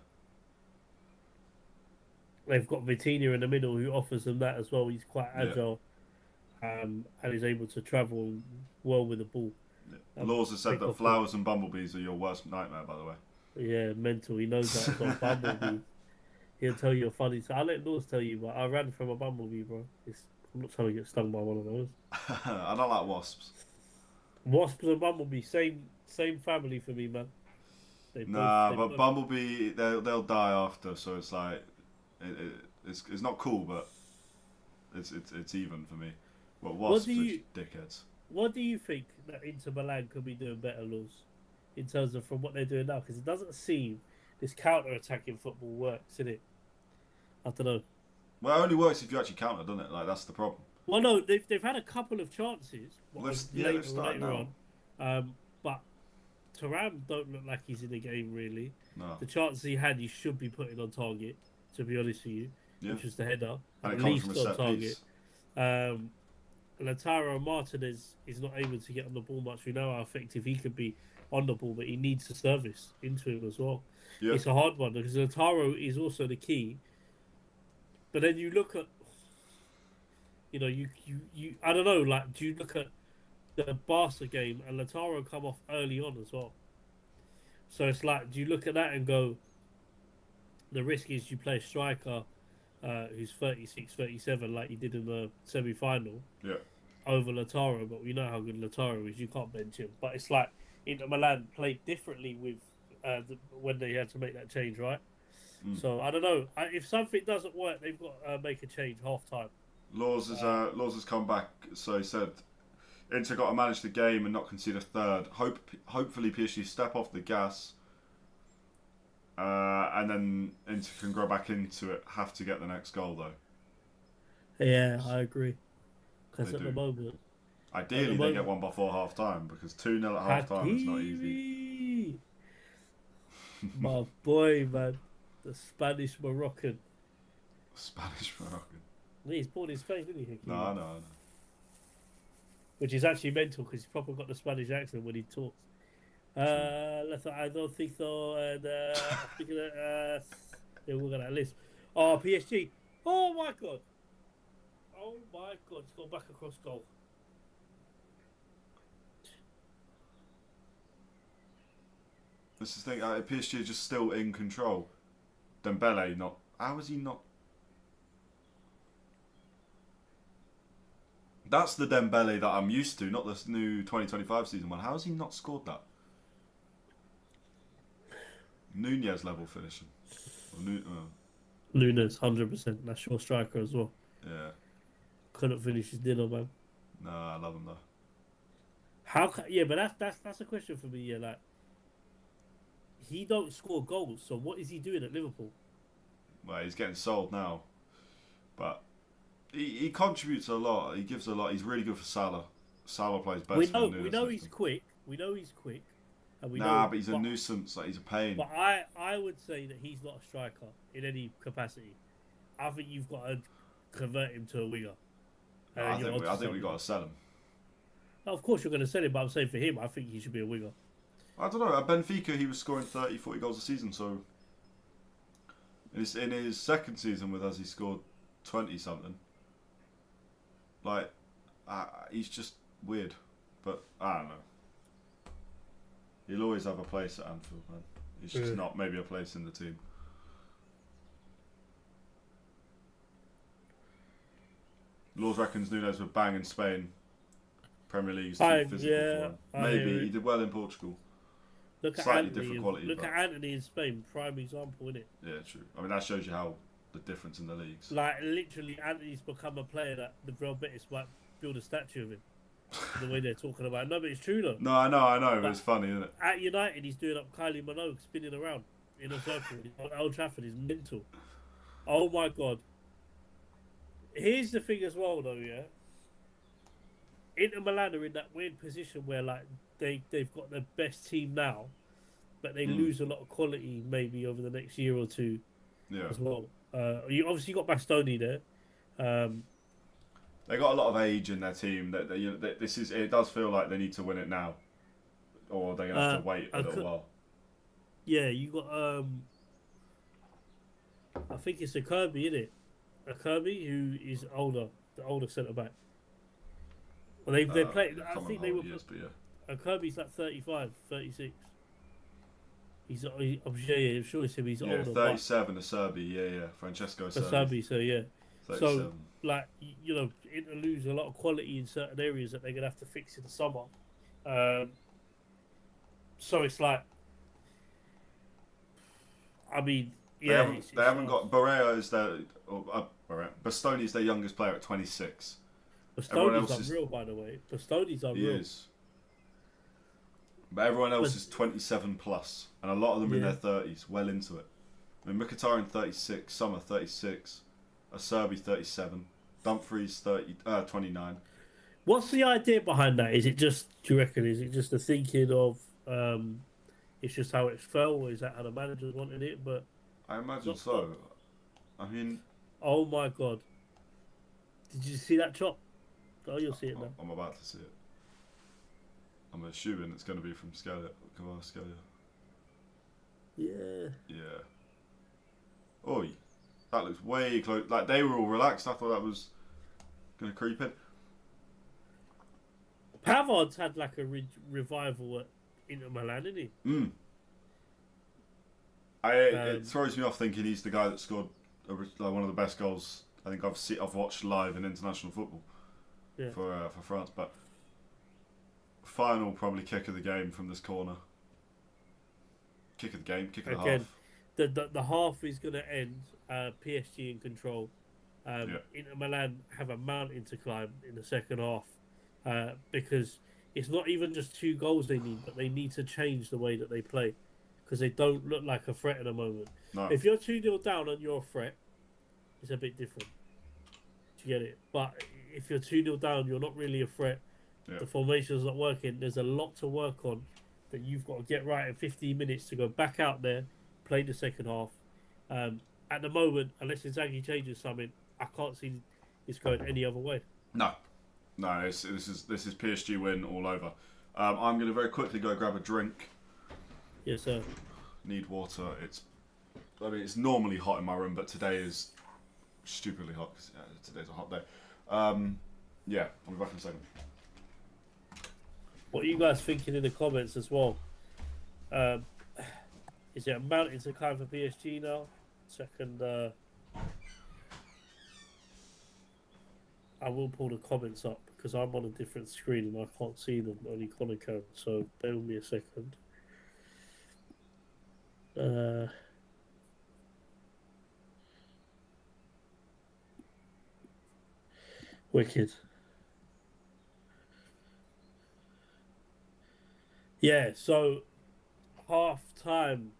They've got Vitinha in the middle who offers them that as well. He's quite agile, and is able to travel well with the ball. Yeah. Laws has said that flowers and bumblebees are your worst nightmare, by the way. Yeah, mental. He knows that. As well. Bumblebee. He'll tell you a funny. So I'll let Laws tell you, but I ran from a bumblebee, bro. I'm not trying to get stung by one of those. I don't like wasps. Wasps and bumblebee, same family for me, man. But bumblebee, they'll die after. So it's like, it's not cool, but it's even for me. Well, wasps are dickheads. What do you think that Inter Milan could be doing better, Laws, in terms of from what they're doing now? Because it doesn't seem this counter-attacking football works, innit? I don't know. Well, it only works if you actually counter, doesn't it? Like, that's the problem. Well, no, they've had a couple of chances. They've started now. But Thuram don't look like he's in the game, really. No. The chances he had, he should be putting on target, to be honest with you, which was the header. And at it comes least from a on set target. piece. Lautaro Martinez is not able to get on the ball much. We know how effective he could be on the ball, but he needs the service into him as well. Yeah. It's a hard one because Lautaro is also the key. But then you look at, you I don't know, like, do you look at the Barca game and Lautaro come off early on as well? So it's like, do you look at that and go, the risk is you play a striker who's 36, 37 like you did in the semi-final over Lautaro, but we know how good Lautaro is. You can't bench him. But it's like Inter Milan played differently with when they had to make that change, right? So I don't know. If something doesn't work, they've got to make a change half time. Laws has come back, so he said Inter got to manage the game and not concede a third. Hopefully PSG step off the gas, and then Inter can grow back into it. Have to get the next goal though. Yeah, I agree. Because at the moment, ideally they get one before half time, because 2-0 at half time is not easy. My boy, man. The Spanish Moroccan. He's born in Spain, didn't he? No, I know. Which is actually mental because he's probably got the Spanish accent when he talks. I don't think so. And we're gonna list. Oh, PSG. Oh my god. It's gone back across goal. This is the thing. PSG are just still in control. Dembele not. How is he not? That's the Dembele that I'm used to, not this new 2025 season one. How has he not scored that? Nunez level finishing. Nunez, 100%. That's your striker as well. Yeah. Couldn't finish his dinner, man. No, I love him though. But that's a question for me. Yeah, like he don't score goals, so what is he doing at Liverpool? Well, he's getting sold now, but he contributes a lot. He gives a lot. He's really good for Salah. Salah plays best. We know he's quick. And but he's a nuisance. Like, he's a pain. But I would say that he's not a striker in any capacity. I think you've got to convert him to a winger. I think we've got to sell him. Now, of course, you're going to sell him, but I'm saying for him, I think he should be a winger. I don't know. At Benfica, he was scoring 30, 40 goals a season. So in his second season with us, he scored 20 something. Like, he's just weird. But I don't know. He'll always have a place at Anfield, man. He's just not maybe a place in the team. Laws reckons Nunes would bang in Spain. Premier League's too physical for him. Maybe he did well in Portugal. Look at Slightly Anthony, different quality. Look at Anthony in Spain, prime example, isn't it? Yeah, true. I mean, that shows you how the difference in the leagues. Like literally, Anthony's become a player that the Real Betis might build a statue of him. The way they're talking about it. No, but it's true though. No, I know, but But it's funny, isn't it? at United, he's doing up Kylie Minogue spinning around in a circle. At Old Trafford is mental. Oh my god. Here's the thing as well, though. Yeah, Inter Milan are in that weird position where like they've got the best team now, but they lose a lot of quality maybe over the next year or two. Yeah. As well. You obviously got Bastoni there. They got a lot of age in their team. It does feel like they need to win it now, or they're gonna have to wait a little while. Yeah, you got I think it's a Kirby, isn't it? A Kirby who is older, the older centre back. Well, they play. I think they were. Years, but yeah. A Kirby's like 35, 36. I'm sure it's him. He's older. 37. Acerbi, yeah. Francesco Acerbi. Acerbi, so yeah. 37. So like Inter lose a lot of quality in certain areas that they're gonna have to fix in the summer. So it's like, I mean, yeah, they haven't got Barrea is their Bastoni is their youngest player at 26. Bastoni's unreal, by the way. Bastoni's unreal. He is. But everyone else is 27 plus, and a lot of them in their 30s, well into it. I mean, Mkhitaryan 36, Summer 36, Acerbi 37, Dumfries 29. What's the idea behind that? Is it just, do you reckon, is it just the thinking of it's just how it fell, or is that how the managers wanted it? But I imagine so. I mean, oh my god, did you see that chop? Oh, you'll see it now. I'm about to see it. I'm assuming it's going to be from Scalia. Yeah. Oi, that looks way close. Like they were all relaxed. I thought that was going to creep in. Pavard's had like a revival at Inter Milan, didn't he? It throws me off thinking he's the guy that scored one of the best goals I think I've watched live in international football for France. But final probably kick of the game from this corner. Kick of the game, kick of the half. The half is going to end PSG in control. Inter Milan have a mountain to climb in the second half because it's not even just 2 goals they need, but they need to change the way that they play because they don't look like a threat at the moment. No. If you're 2-0 down and you're a threat, it's a bit different. Do you get it? But if you're 2-0 down, you're not really a threat. Yeah. The formation's not working. There's a lot to work on that you've got to get right in 15 minutes to go back out there, play the second half. At the moment, unless Inzaghi changes something, I can't see this going any other way. No, this is PSG win all over. I'm going to very quickly go grab a drink. Yes, sir. Need water. It's normally hot in my room, but today is stupidly hot because today's a hot day. I'll be back in a second. What are you guys thinking in the comments as well? Is it a mountain to climb for PSG now? Second, I will pull the comments up because I'm on a different screen and I can't see them. Only Connor can. So bear with me a second. Wicked. Yeah, so half time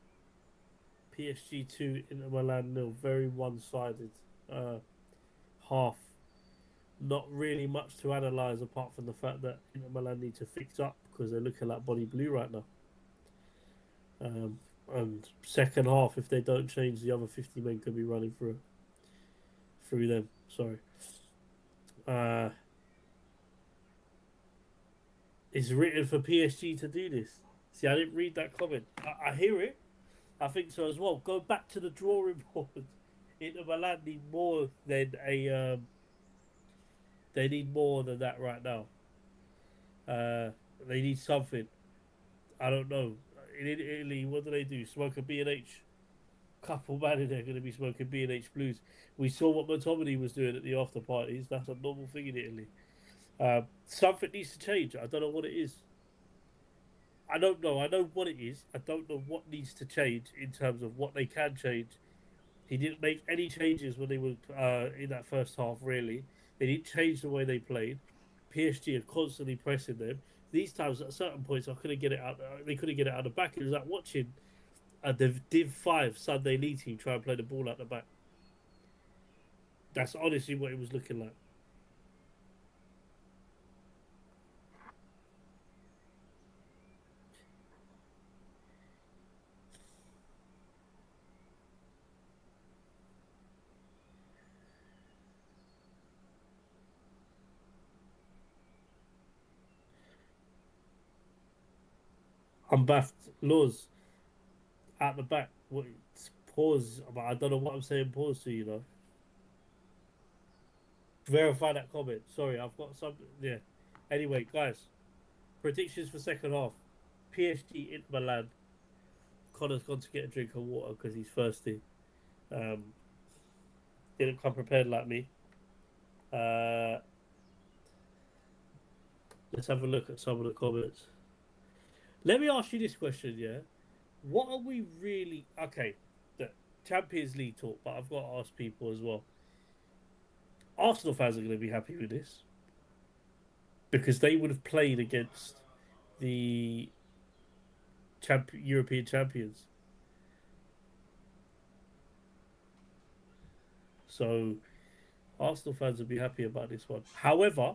PSG 2 Inter Milan 0, very one-sided half. Not really much to analyse apart from the fact that Inter Milan need to fix up because they're looking like body blue right now. And second half, if they don't change, the other 50 men could be running through them. Sorry. It's written for PSG to do this. See, I didn't read that comment. I hear it. I think so as well. Go back to the drawing board. Inter Milan need more than a. They need more than that right now. They need something. I don't know. In Italy, what do? Smoke a B&H. Couple man in there going to be smoking B&H blues. We saw what McTominay was doing at the after parties. That's a normal thing in Italy. Something needs to change. I don't know what it is. I don't know. I know what it is. I don't know what needs to change in terms of what they can change. He didn't make any changes when they were in that first half. Really, they didn't change the way they played. PSG are constantly pressing them. These times, at certain points, I couldn't get it out. They couldn't get it out the back. It was like watching the Div 5 Sunday League team try and play the ball out the back. That's honestly what it was looking like. I'm baffed. Laws at the back. What? Pause. But I don't know what I'm saying. Pause to Verify that comment. Sorry, I've got some. Yeah. Anyway, guys, predictions for second half. PSG Inter Milan. Connor's gone to get a drink of water because he's thirsty. Didn't come prepared like me. Let's have a look at some of the comments. Let me ask you this question, yeah? What are we really... Okay, the Champions League talk, but I've got to ask people as well. Arsenal fans are going to be happy with this because they would have played against the European champions. So Arsenal fans will be happy about this one. However,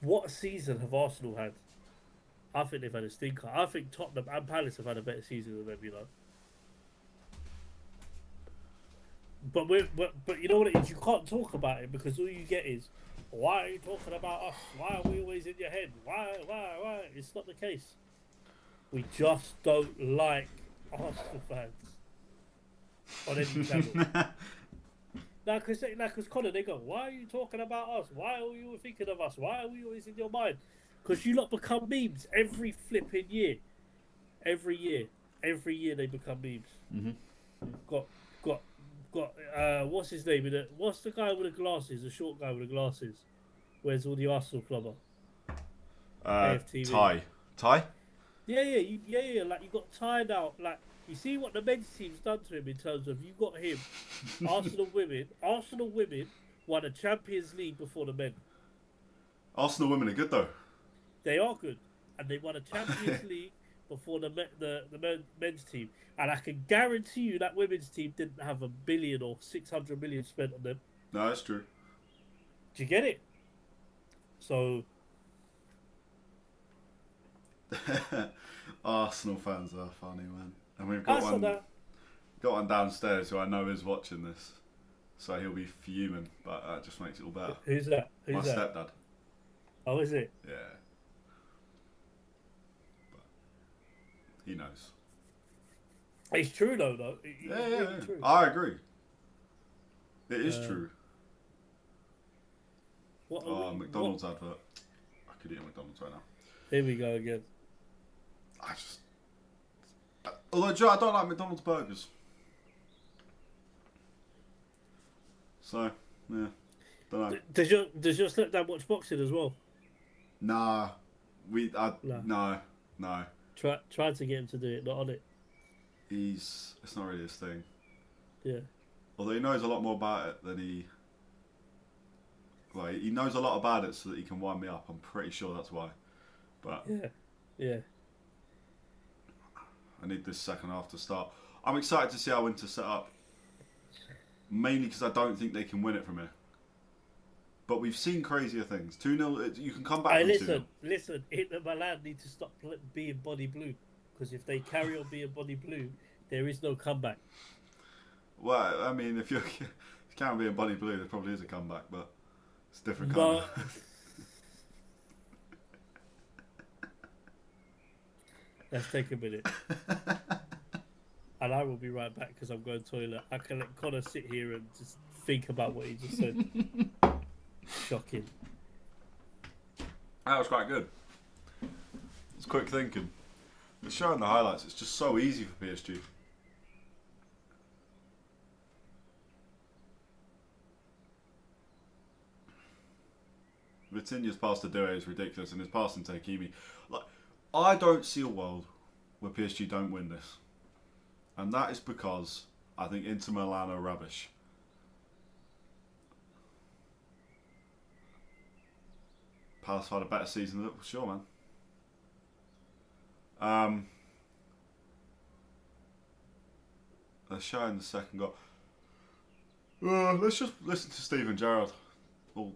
what season have Arsenal had? I think they've had a stinker. I think Tottenham and Palace have had a better season than them, But you know what it is? You can't talk about it because all you get is, why are you talking about us? Why are we always in your head? Why? It's not the case. We just don't like Arsenal fans on any channel. Because Connor, they go, why are you talking about us? Why are you thinking of us? Why are we always in your mind? Because you lot become memes every flipping year. Every year they become memes. Mm-hmm. Got what's his name? What's the guy with the glasses? The short guy with the glasses. Where's all the Arsenal clubber? Ty? Yeah. Like you got tied out. Like you see what the men's team's done to him in terms of you got him. Arsenal women won a Champions League before the men. Arsenal women are good though. They are good, and they won a Champions League before the men's team. And I can guarantee you that women's team didn't have $1 billion or 600 million spent on them. No, that's true. Do you get it? So Arsenal fans are funny, man. And we've got one downstairs who I know is watching this, so he'll be fuming. But that just makes it all better. Who's that? My stepdad. Oh, is it? Yeah. But he knows. It's true though. Yeah. Really true. I agree. It is true. McDonald's advert. I could eat a McDonald's right now. Here we go again. Although Joe, I don't like McDonald's burgers. So, yeah. Don't know. Does your stepdad watch boxing as well? Nah. No. Tried to get him to do it, not on it. It's not really his thing. Yeah. Although he knows a lot more about it than he knows a lot about it so that he can wind me up. I'm pretty sure that's why. But yeah. I need this second half to start. I'm excited to see how Inter set up. Mainly because I don't think they can win it from here. But we've seen crazier things. 2-0, you can come back from 2-0. Listen, Inter Milan need to stop being body blue. Because if they carry on being body blue, there is no comeback. Well, I mean, if you can't be in body blue, there probably is a comeback, but it's a different kind of... Let's take a minute. And I will be right back because I'm going to the toilet. I can let Connor sit here and just think about what he just said. Shocking. That was quite good. It's quick thinking. It's showing the highlights. It's just so easy for PSG. Vitinha's pass to Doué is ridiculous, and his pass to Takimi. I don't see a world where PSG don't win this. And that is because I think Inter Milan are rubbish. Palace had a better season than Liverpool, sure, man. They're showing the second goal. Let's just listen to Steven Gerrard. Oh.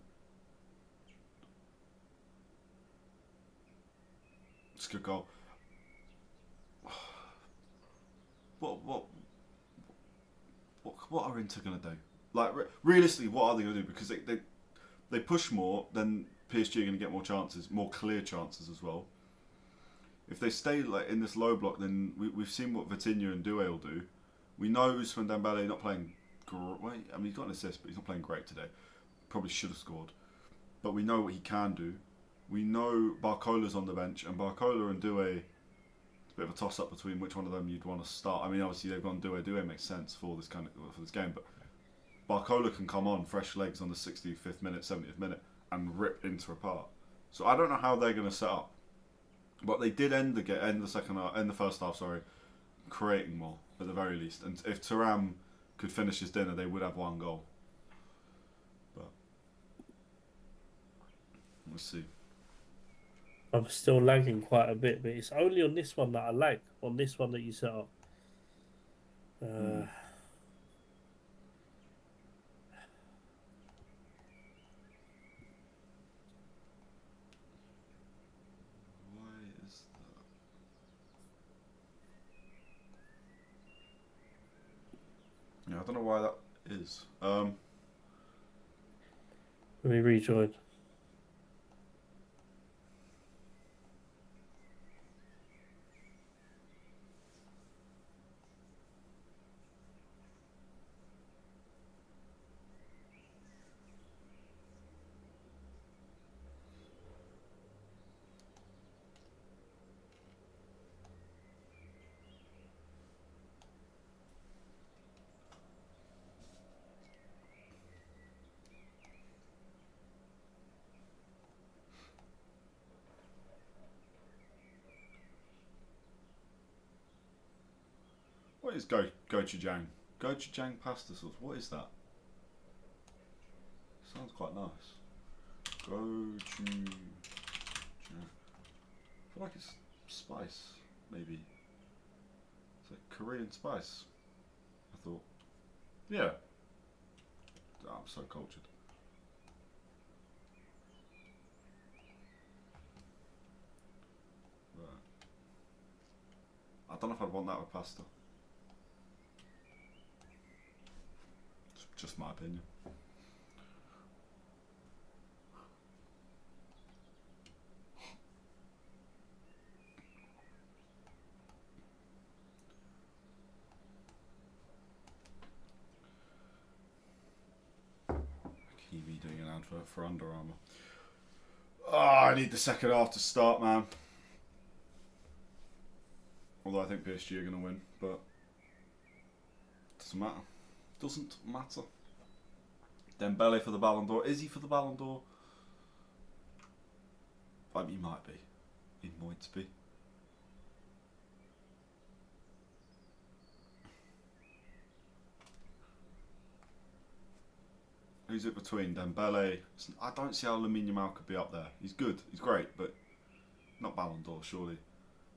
It's a good goal. What are Inter going to do? Like, realistically, what are they going to do? Because they push more, then PSG are going to get more chances, more clear chances as well. If they stay like in this low block, then we've seen what Vitinha and Doué will do. We know Ousmane Dembele not playing great. I mean, he's got an assist, but he's not playing great today. Probably should have scored. But we know what he can do. We know Barcola's on the bench, and Barcola and Doué, it's a bit of a toss-up between which one of them you'd want to start. I mean, obviously they've gone Doué. Doué makes sense for this game, but Barcola can come on fresh legs on the 65th minute, 70th minute, and rip Inter apart. So I don't know how they're going to set up, but they did end the first half, creating more at the very least. And if Thuram could finish his dinner, they would have one goal. But let's see. I'm still lagging quite a bit, but it's only on this one that I lag. On this one that you set up. Why is that? Yeah, I don't know why that is. Let me rejoin. What is gochujang? Gochujang pasta sauce. What is that? Sounds quite nice. Gochujang. I feel like it's spice, maybe. It's like Korean spice. I thought. Yeah. Oh, I'm so cultured. Right. I don't know if I'd want that with pasta. Just my opinion. Kiwi doing an advert for Under Armour. Oh, I need the second half to start, man. Although I think PSG are going to win, but doesn't matter. Doesn't matter. Dembele for the Ballon d'Or. Is he for the Ballon d'Or? I mean, he might be. He might be. Who's it between? Dembele. I don't see how Lamine Yamal could be up there. He's good. He's great, but not Ballon d'Or, surely.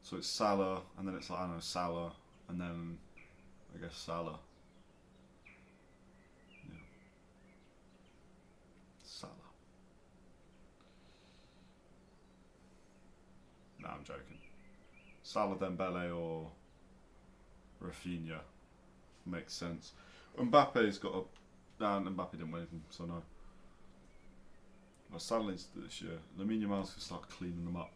So it's Salah, and then it's like, I don't know, Salah, and then I guess Salah. Yeah. Salah. No, I'm joking. Salah, Dembele, or Rafinha makes sense. Mbappe's got a. No, Mbappe didn't win anything, so no. Well, Salah needs to do this year. Lamine Yamal's going to start cleaning them up.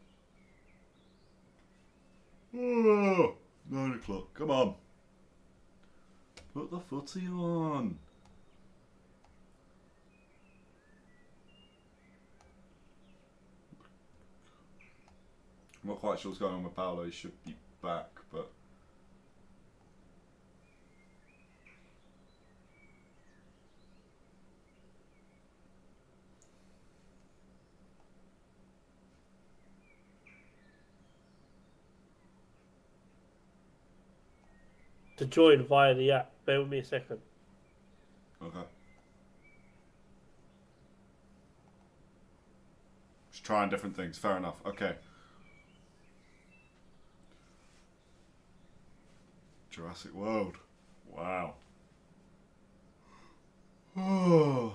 Oh, 9 o'clock. Come on. Put the footy on. I'm not quite sure what's going on with Paolo. He should be back, but to join via the app. Bear with me a second. Okay. Just trying different things. Fair enough. Okay. Jurassic World. Wow. Oh.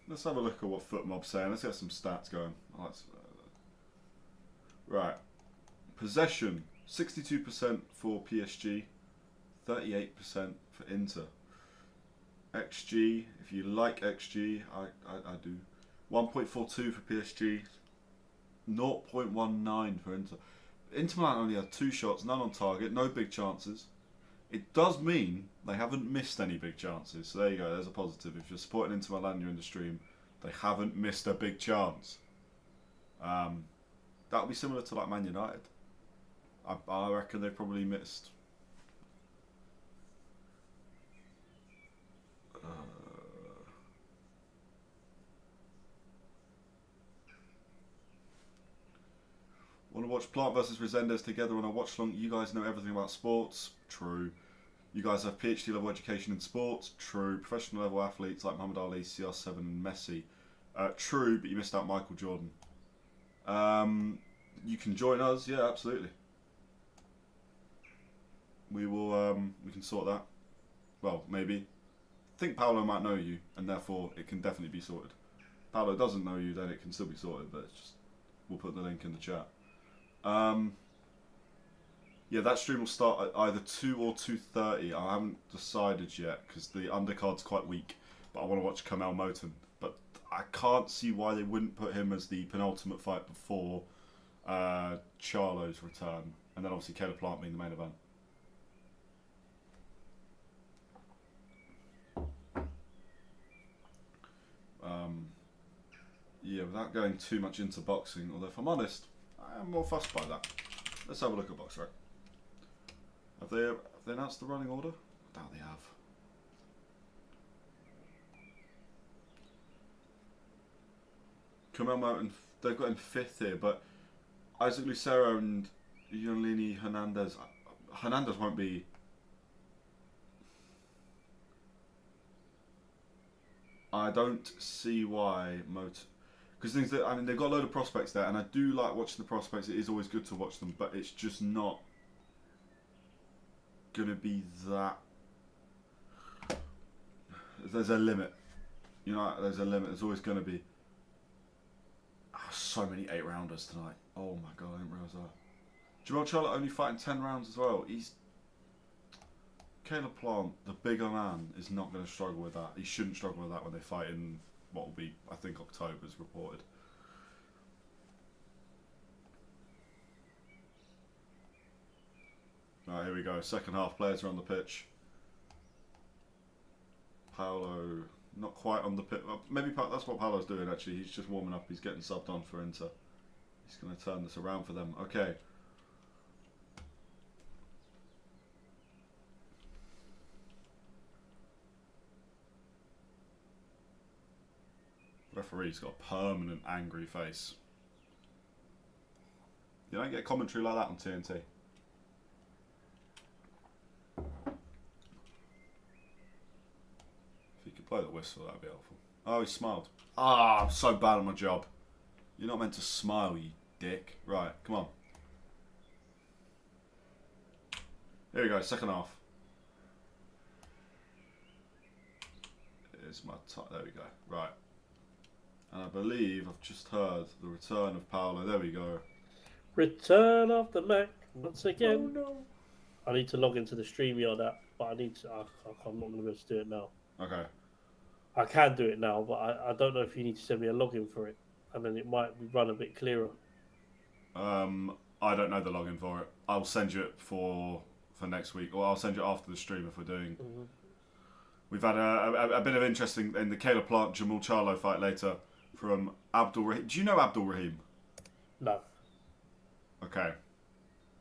Let's have a look at what FootMob's saying. Let's get some stats going. Right. Possession. 62% for PSG. 38% for Inter. XG. If you like XG, I do. 1.42 for PSG. 0.19 for Inter. Inter Milan only had 2 shots, none on target, no big chances. It does mean they haven't missed any big chances. So there you go, there's a positive. If you're supporting Inter Milan, you're in the stream. They haven't missed a big chance. That would be similar to like Man United. I reckon they probably missed. Want to watch Plant versus Resendez together on a watch-along? You guys know everything about sports. True. You guys have PhD level education in sports. True. Professional level athletes like Muhammad Ali, CR7 and Messi. True, but you missed out Michael Jordan. You can join us. Yeah, absolutely. We will. We can sort that. Well, maybe. I think Paolo might know you, and therefore it can definitely be sorted. If Paolo doesn't know you, then it can still be sorted, but it's just we'll put the link in the chat. Yeah, that stream will start at either 2 or 2:30. I haven't decided yet because the undercard's quite weak. But I want to watch Kamel Moten. But I can't see why they wouldn't put him as the penultimate fight before Charlo's return, and then obviously Caleb Plant being the main event. Yeah, without going too much into boxing, although if I'm honest, I am more fussed by that. Let's have a look at BoxRec. Have they announced the running order? I doubt they have. Kamel Moten, they've got him 5th here, but Isaac Lucero and Yonlini Hernandez. Hernandez won't be. I don't see why Moten. Because things that, I mean, they've got a load of prospects there, and I do like watching the prospects. It is always good to watch them, but it's just not gonna be that. There's a limit, you know. There's a limit. There's always gonna be. So many 8-rounders tonight. Oh my god, I didn't realise that. Jamal Charlotte only fighting 10 rounds as well. Caleb Plant, the bigger man, is not going to struggle with that. He shouldn't struggle with that when they fight in what will be, I think, October as reported. Right, here we go. Second half, players are on the pitch. Paolo, not quite on the pitch. Maybe that's what Paolo's doing actually. He's just warming up. He's getting subbed on for Inter. He's going to turn this around for them. Okay. Referee's got a permanent angry face. You don't get commentary like that on TNT. If you could blow the whistle, that'd be helpful. Oh, he smiled. Ah, I'm so bad at my job. You're not meant to smile, you dick. Right, come on. Here we go, second half. Here's my there we go. Right. And I believe I've just heard the return of Paolo. There we go. Return of the Mac once again. Oh no. I need to log into the StreamYard app, but I need to. I'm not going to be able to do it now. Okay. I can do it now, but I don't know if you need to send me a login for it, and then it might run a bit clearer. I don't know the login for it. I'll send you it for next week, or I'll send you after the stream if we're doing. Mm-hmm. We've had a bit of interest in the Caleb Plant Jamal Charlo fight later from Abdul Rahim. Do you know Abdul Rahim? No. Okay.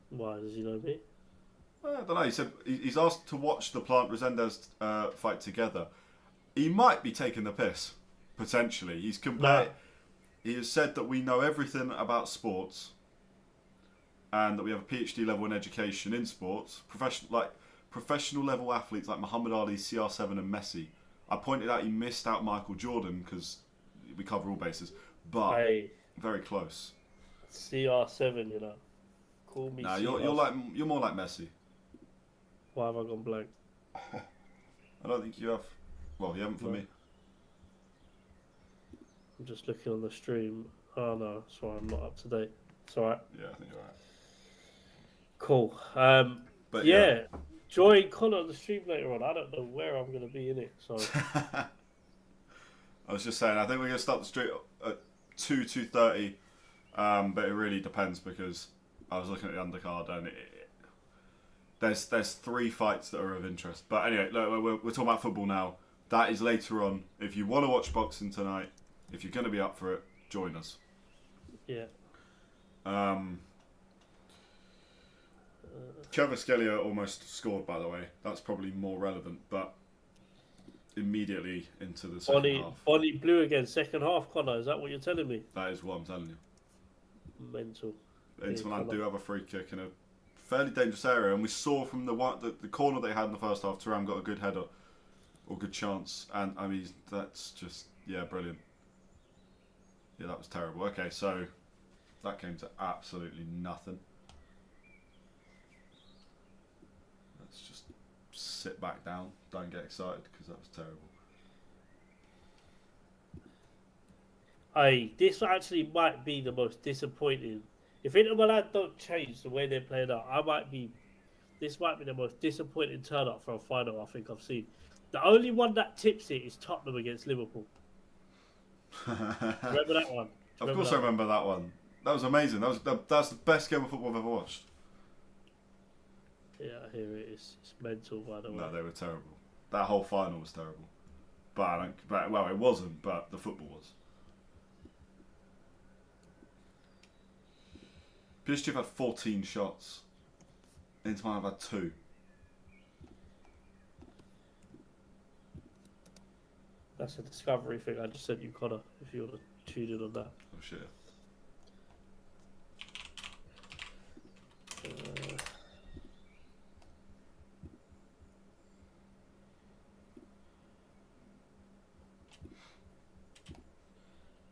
Why does he know me? I don't know. He said he's asked to watch the Plant Resendez fight together. He might be taking the piss, potentially. He's compared. No. He has said that we know everything about sports, and that we have a PhD level in education in sports, professional level athletes like Muhammad Ali, CR7, and Messi. I pointed out he missed out Michael Jordan because we cover all bases, but very close. CR7, you know. Call me. Nah, you're more like Messi. Why have I gone blank? I don't think you have. Well, you haven't for me. I'm just looking on the stream. Oh no, sorry, I'm not up to date. It's alright. Yeah, I think you're right. Cool. But join Connor on the stream later on. I don't know where I'm going to be in it. So I was just saying, I think we're going to start the stream at 2:30, but it really depends because I was looking at the undercard and there's 3 fights that are of interest. But anyway, look, we're talking about football now. That is later on. If you want to watch boxing tonight, if you're going to be up for it, join us. Yeah. Kvaratskhelia almost scored, by the way. That's probably more relevant, but immediately into the second half. Bonnie blew again, second half, Connor. Is that what you're telling me? That is what I'm telling you. Mental. Inter Milan do have a free kick in a fairly dangerous area, and we saw from the corner they had in the first half, Thuram got a good header, or good chance, and I mean, that's just, brilliant. Yeah, that was terrible. Okay, so that came to absolutely nothing. Let's just sit back down. Don't get excited because that was terrible. This actually might be the most disappointing. If Inter Milan don't change the way they're playing out, this might be the most disappointing turn up for a final I think I've seen. The only one that tips it is Tottenham against Liverpool. Remember that one? Of course I remember that one. That was amazing. That's the best game of football I've ever watched. Yeah, here it is. It's mental, by the way. No, they were terrible. That whole final was terrible. Well, it wasn't, but the football was. PSG have had 14 shots. Inter Milan have had 2. That's a discovery thing. I just sent you, Connor, if you want to tune in on that. Oh, shit.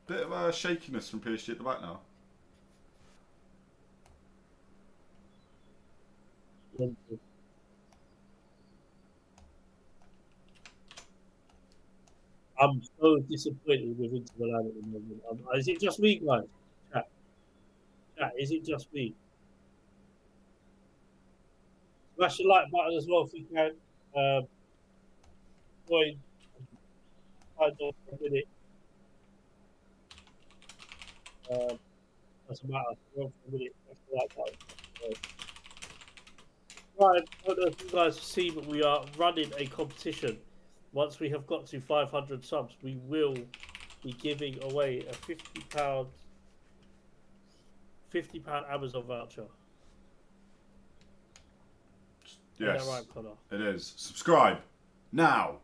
Bit of shakiness from PSG at the back now. I'm so disappointed with Inter Milan at the moment. Is it just me, guys? Chat, is it just me? Smash the like button as well if you can. Join. For a minute. Doesn't matter. For a minute. Smash the like button. Right, I don't know if you guys see, but we are running a competition. Once we have got to 500 subs, we will be giving away a £50 Amazon voucher. Yes, is that right, Connor? It is. Subscribe now.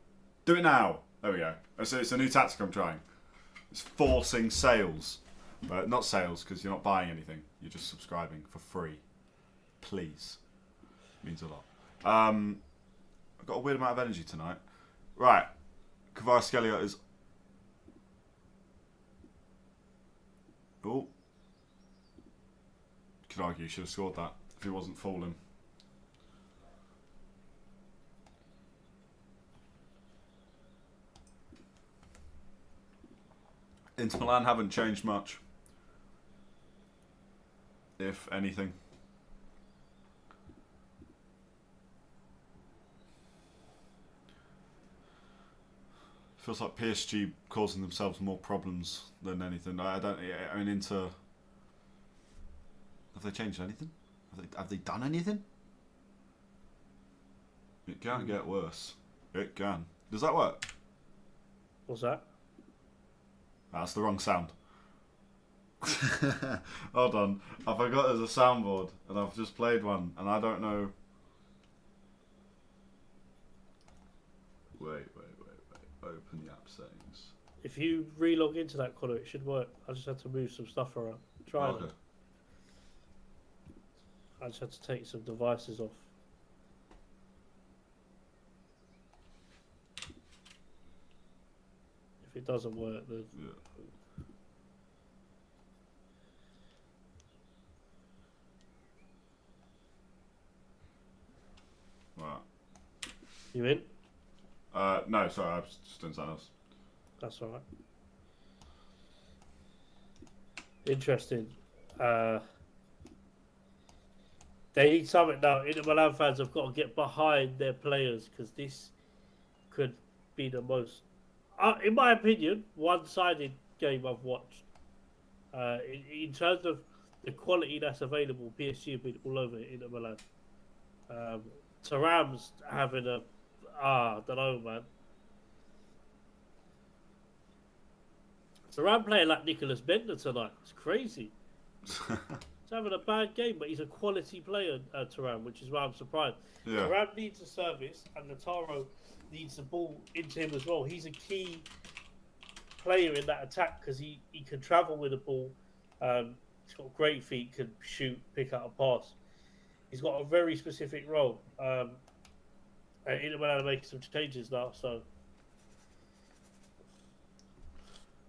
Do it now. There we go. It's a new tactic I'm trying. It's forcing sales, but not sales because you're not buying anything. You're just subscribing for free. Please, means a lot. I've got a weird amount of energy tonight. Right, Kvaratskhelia is. Oh, could argue he should have scored that if he wasn't falling. Inter Milan haven't changed much, if anything. Feels like PSG causing themselves more problems than anything. I mean, Inter. Have they changed anything? Have they done anything? It can get worse. It can. Does that work? What's that? That's the wrong sound. Hold on. I forgot there's a soundboard and I've just played one and I don't know. Wait. Open the app settings. If you re-log into that, Connor, it should work. I just had to move some stuff around. Try it. I just had to take some devices off. If it doesn't work, then... Yeah. Right. You in? No, sorry, I was just doing something else. That's alright. Interesting. They need something now. Inter Milan fans have got to get behind their players because this could be the most, in my opinion, one-sided game I've watched. In terms of the quality that's available, PSG have been all over Inter Milan. Thuram's having a, I don't know, man. Thuram playing like Nicholas Bender tonight. It's crazy. He's having a bad game, but he's a quality player, Thuram, which is why I'm surprised. Yeah. Thuram needs a service, and Lautaro needs the ball into him as well. He's a key player in that attack because he can travel with the ball. He's got great feet, can shoot, pick out a pass. He's got a very specific role. Inter Milan are making some changes now, so...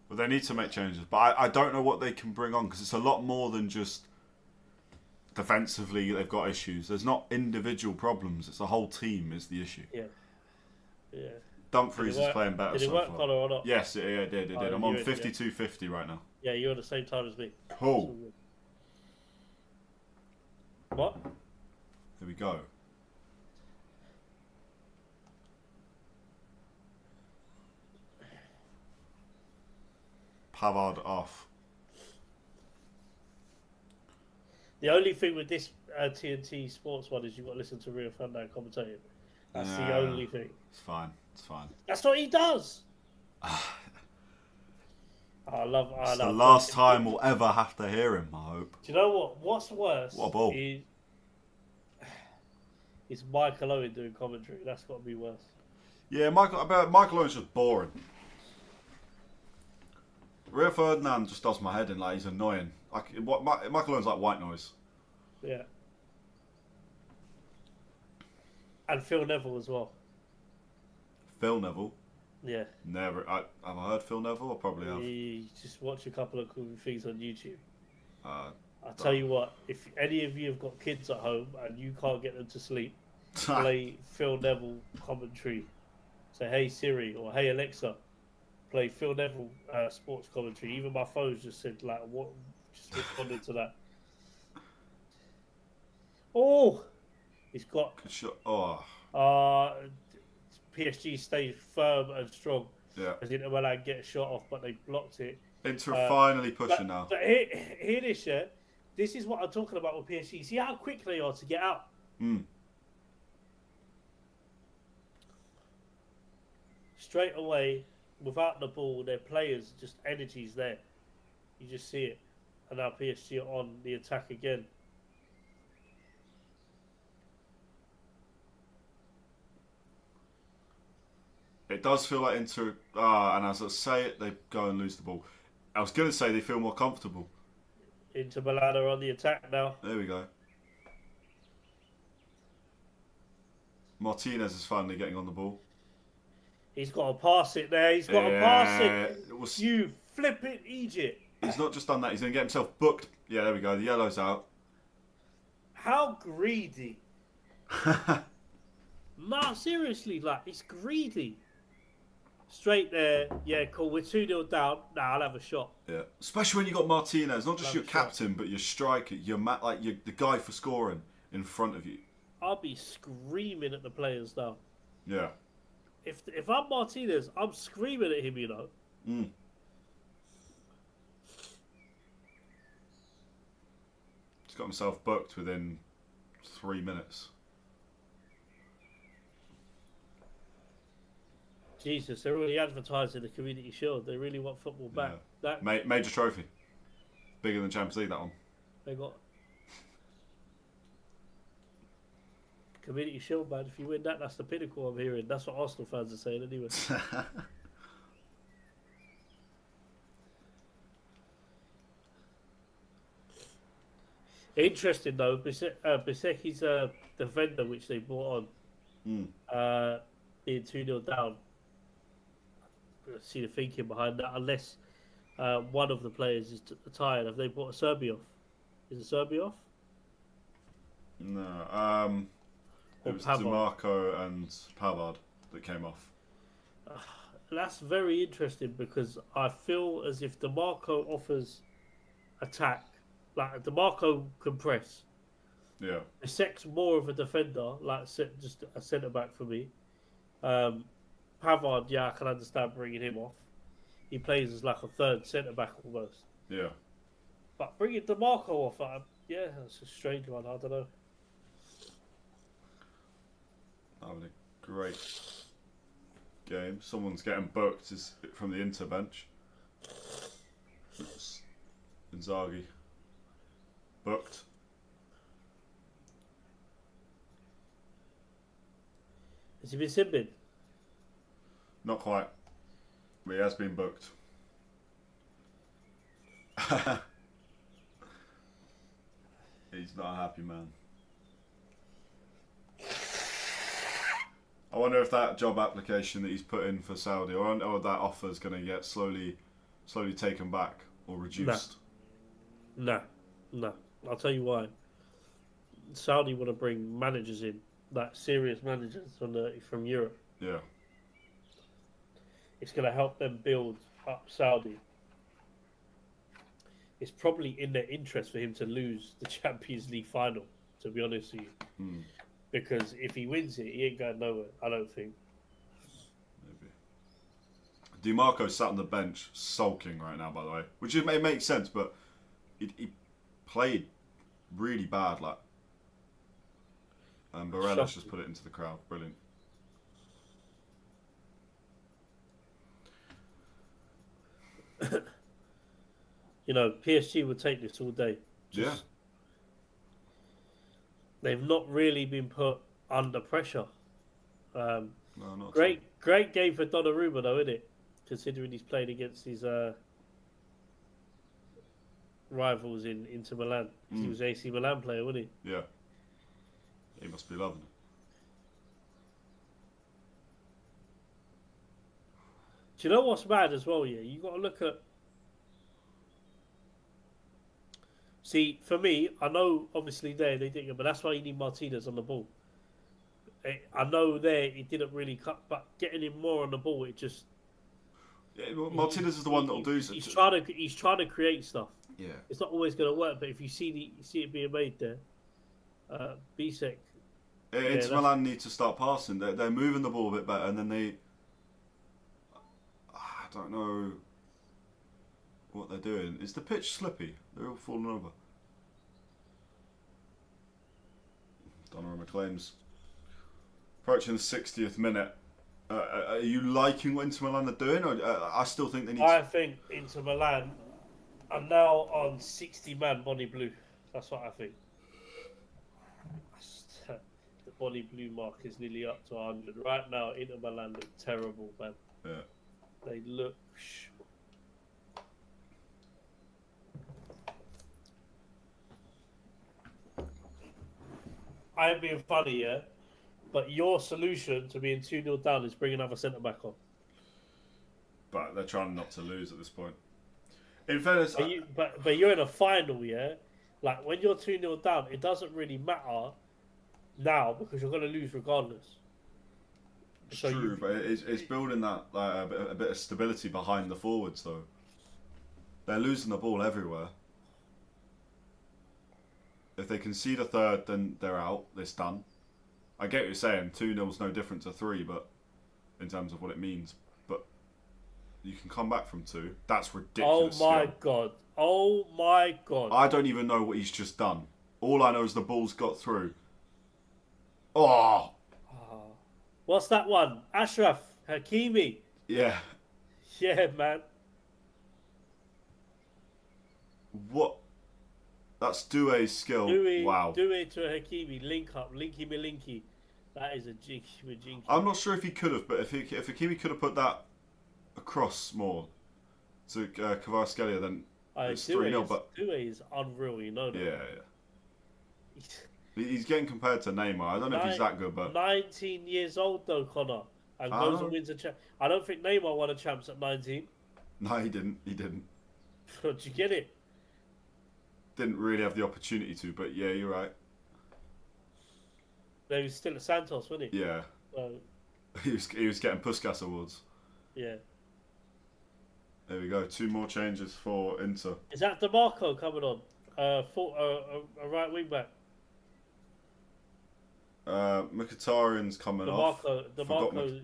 Well, they need to make changes, but I don't know what they can bring on because it's a lot more than just defensively they've got issues. There's not individual problems. It's the whole team is the issue. Yeah. Yeah. Dumfries is playing better Did it so work, far. Connor, or not? Yes, it did. Oh, I'm on 52.50 right now. Yeah, you're on the same time as me. Cool. What? Here we go. Pavard off. The only thing with this TNT Sports one is you've got to listen to Rio Ferdinand commentating. That's the only thing. It's fine. It's fine. That's what he does. I love the last time we'll ever have to hear him, I hope. Do you know what? What's worse? What a ball. Is Michael Owen doing commentary. That's got to be worse. Yeah, Michael Owen's just boring. Rio Ferdinand just does my head in, like, he's annoying. Michael Owen's like white noise. Yeah. And Phil Neville as well. Phil Neville? Yeah. Never. Have I heard Phil Neville? I probably have. Just watch a couple of cool things on YouTube. I'll tell you what, if any of you have got kids at home and you can't get them to sleep, play Phil Neville commentary. Say, hey Siri or hey Alexa, play Phil Neville sports commentary. Even my phone's just said, like, what? Just responded to that. Oh! He's got... PSG stayed firm and strong. Yeah. As Inter Milan get a shot off, but they blocked it. Inter finally pushing now. But hear this, yeah? This is what I'm talking about with PSG. See how quick they are to get out. Straight away, without the ball, their players, just energy's there. You just see it. And now PSG are on the attack again. It does feel like Inter... and as I say it, they go and lose the ball. I was going to say they feel more comfortable. Inter Milan are on the attack now. There we go. Martinez is finally getting on the ball. He's got to pass it there. He's got to pass it. You flipping Egypt. He's not just done that. He's going to get himself booked. Yeah, there we go. The yellow's out. How greedy. No, seriously, like, it's greedy. Straight there. Yeah, cool. We're 2-0 down. Nah, I'll have a shot. Yeah. Especially when you got Martinez. Not just your captain, but your striker. You're the guy for scoring in front of you. I'll be screaming at the players now. Yeah. If I'm Martinez, I'm screaming at him, you know. He's got himself booked within 3 minutes. Jesus, they're already advertising the Community Shield. They really want football back. Yeah. Major trophy. Bigger than Champions League, that one. They got Community Shield, man. If you win that, that's the pinnacle I'm hearing. That's what Arsenal fans are saying anyway. Interesting though, Biseki's a defender which they brought Mm. on, being 2-0 down. I see the thinking behind that. Unless one of the players is tired, have they brought a Serbia off? Is it Serbia off? No. It Or was Pavard? DeMarco and Pavard that came off. That's very interesting because I feel as if DeMarco offers attack. Like DeMarco can press. Yeah. Bisek's more of a defender, like just a centre back for me. Pavard, yeah, I can understand bringing him off. He plays as like a third centre back almost. Yeah. But bringing DeMarco off, yeah, that's a strange one. I don't know. Having a great game. Someone's getting booked from the Inter bench. It's Inzaghi. Booked. Has he been simbing? Not quite. But he has been booked. He's not a happy man. I wonder if that job application that he's put in for Saudi, or that offer is going to get slowly taken back or reduced. No. I'll tell you why. Saudi want to bring managers in, like serious managers from Europe. Yeah. It's going to help them build up Saudi. It's probably in their interest for him to lose the Champions League final, to be honest with you. Mm. Because if he wins it, he ain't going nowhere, I don't think. Maybe. DiMarco sat on the bench sulking right now, by the way. Which it makes sense, but he played really bad. And Barella's just put it into the crowd. Brilliant. You know, PSG would take this all day. Yeah. They've not really been put under pressure. No, not Great game for Donnarumma, though, isn't it? Considering he's played against his rivals in Inter Milan. He was AC Milan player, wasn't he? Yeah. He must be loving it. Do you know what's mad as well? Yeah, you got to look at. See, for me, I know obviously they didn't, but that's why you need Martinez on the ball. I know he didn't really cut, but getting him more on the ball, it just. Yeah, Martinez is the one that'll do it. He's trying to create stuff. Yeah. It's not always going to work, but if you see it being made there, Bisek. Inter Milan need to start passing. They're moving the ball a bit better, and then I don't know what they're doing. Is the pitch slippy? They're all falling over. Donnarumma claims. Approaching the 60th minute. Are you liking what Inter Milan are doing? Or I still think they need. I think Inter Milan are now on 60-man Bonnie Blue. That's what I think. The Bonnie Blue mark is nearly up to 100 right now. Inter Milan look terrible, man. Yeah. They look. I am being funny, yeah, but your solution to being 2-0 down is bring another centre back on. But they're trying not to lose at this point. In fairness, but you're in a final, yeah. Like when you're 2-0 down, it doesn't really matter now because you're going to lose regardless. It's true, but it's building that a bit of stability behind the forwards, though. They're losing the ball everywhere. If they concede a third, then they're out. It's done. I get what you're saying. 2-0's no different to 3, but in terms of what it means. But you can come back from 2. That's ridiculous. Oh my god! Oh my god! I don't even know what he's just done. All I know is the ball's got through. Oh! What's that one? Ashraf Hakimi. Yeah. Yeah, man. What? That's Doué's skill. Wow. Doué to a Hakimi. Link up. Linky Malinky. That is a jinky majinky. I'm not sure if he could have, but if Hakimi could have put that across more to Kvaratskhelia, then it's 3-0. But Doué is unreal, you know that. Yeah. He's getting compared to Neymar. I don't know if he's that good, but 19 years old though, Connor, and goes and wins a champ. I don't think Neymar won a champs at 19. No, he didn't. He didn't. Did you get it? Didn't really have the opportunity to, but yeah, you're right. No, he was still at Santos, wasn't he? Yeah. He was getting Puskas awards. Yeah. There we go. 2 more changes for Inter. Is that DeMarco coming on? A right wing back. Mkhitaryan's coming off. DeMarco.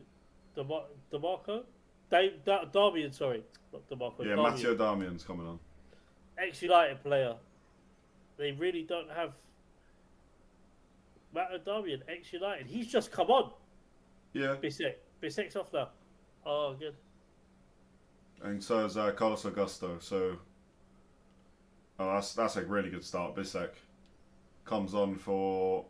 Darmian, sorry. Not DeMarco. Yeah, Darmian. Matteo Darmian's coming on. Ex-United player. They really don't have Matteo Darmian, ex-United. He's just come on. Yeah. Bissek's off now. Oh, good. And so is Carlos Augusto. So, that's a really good start. Bissek comes on for.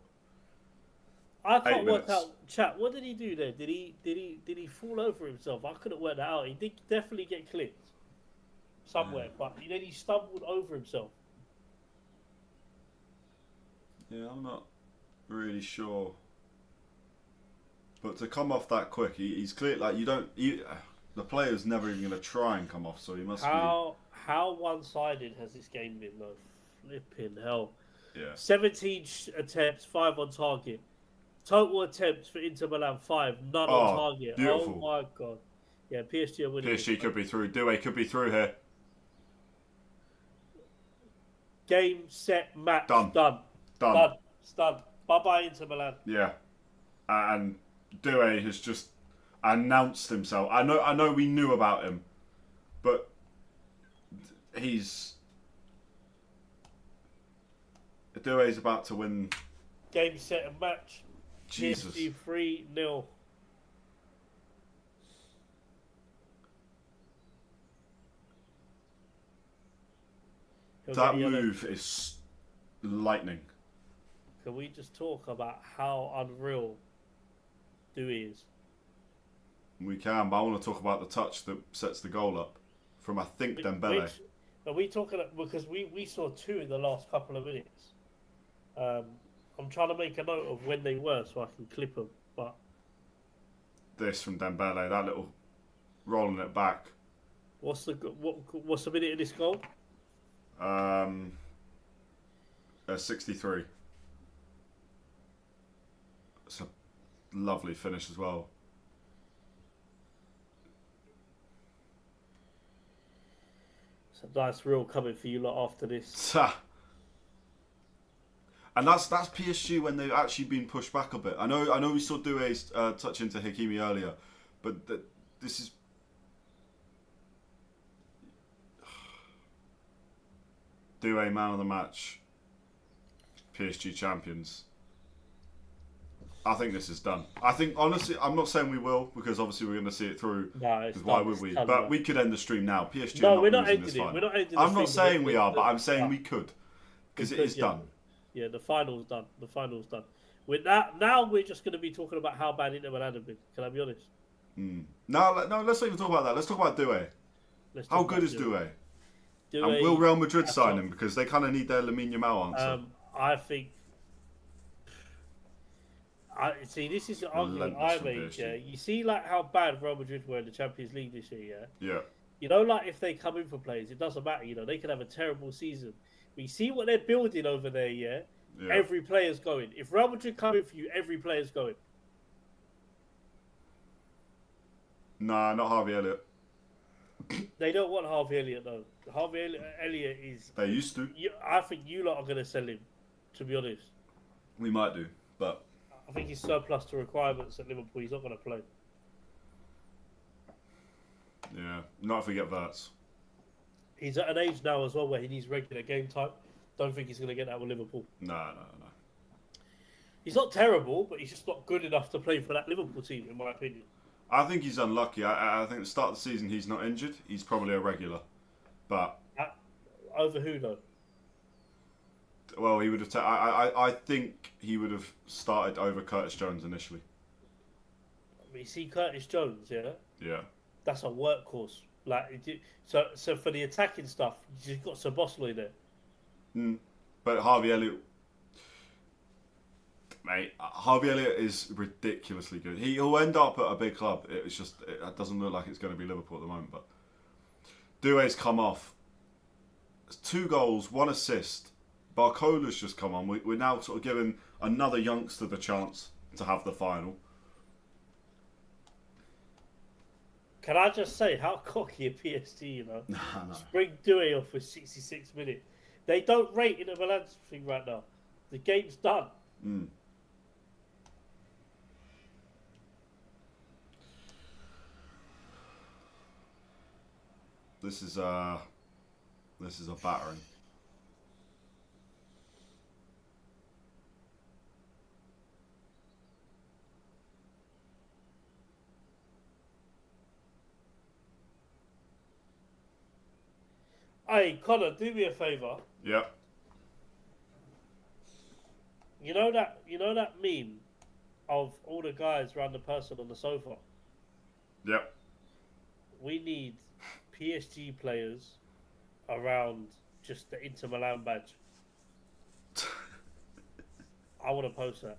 I can't 8 work minutes. out. Chat. What did he do there? Did he fall over himself? I couldn't work that out. He did definitely get clipped somewhere, but then he stumbled over himself. Yeah, I'm not really sure. But to come off that quick, he's clear. Like the player's never even going to try and come off, so he must be. How one-sided has this game been though? Flipping hell. Yeah. 17 attempts, 5 on target. Total attempts for Inter Milan 5, none on target. Beautiful. Oh my god. Yeah, PSG are winning. PSG could be through. Doué could be through here. Game, set, match. Done. It's done. Bye-bye, Inter Milan. Yeah. And Doué has just announced himself. I know we knew about him, but Doué's about to win. Game, set, and match. Jesus. PSG 3-0. That move is lightning. Can we just talk about how unreal Doué is? We can, but I want to talk about the touch that sets the goal up from, I think, Dembele. Are we talking because we saw 2 in the last couple of minutes? I'm trying to make a note of when they were so I can clip them. But this from Dembele, that little rolling it back. what's the minute of this goal? 63. It's a lovely finish as well. It's a nice reel coming for you lot after this. And that's PSG when they've actually been pushed back a bit. I know we saw Doué's touch into Hakimi earlier, but this is Doué man of the match. PSG champions. I think this is done. I think honestly, I'm not saying we will because obviously we're going to see it through. No, why would we? But we could end the stream now. PSG. No, we're not ending it. We're not ending. I'm not saying we are, but I'm saying we could because it is done. Yeah, the final's done. The final's done. With that, now we're just going to be talking about how bad Inter Milan have been. Can I be honest? No, let's not even talk about that. Let's talk about Doué. How good is Doué? And will Real Madrid sign him because they kind of need their Lamine Yamal answer? I think. See. This is the argument I made. Yeah, you see, like how bad Real Madrid were in the Champions League this year. Yeah. Yeah. You know, like if they come in for players, it doesn't matter. You know, they could have a terrible season. We see what they're building over there. Yeah. Every player's going. If Real Madrid come in for you, every player's going. Nah, not Harvey Elliott. They don't want Harvey Elliott though. Harvey Elliott is. They used to. I think you lot are going to sell him. To be honest. We might do, but. I think he's surplus to requirements at Liverpool. He's not going to play. Yeah, not if we get Verts. He's at an age now as well where he needs regular game time. Don't think he's going to get that with Liverpool. No. He's not terrible, but he's just not good enough to play for that Liverpool team, in my opinion. I think he's unlucky. I think at the start of the season he's not injured. He's probably a regular. But... Over who, though? Well, he would have... I think he would have started over Curtis Jones initially. You see Curtis Jones, yeah? Yeah. That's a workhorse. So for the attacking stuff, you've got Szoboszlai there. But Harvey Elliott... Mate, Harvey Elliott is ridiculously good. He'll end up at a big club. It's just it doesn't look like it's going to be Liverpool at the moment. But Doué's come off. It's 2 goals, 1 assist. Barcola's just come on. We're now sort of giving another youngster the chance to have the final. Can I just say how cocky a PSG, you know? No. Bring Doué off with 66 minutes. They don't rate in the Milan thing right now. The game's done. Mm. This is a battering. Hey, Connor, do me a favour. Yep. You know that meme of all the guys around the person on the sofa? Yep. We need PSG players around just the Inter Milan badge. I want to post that.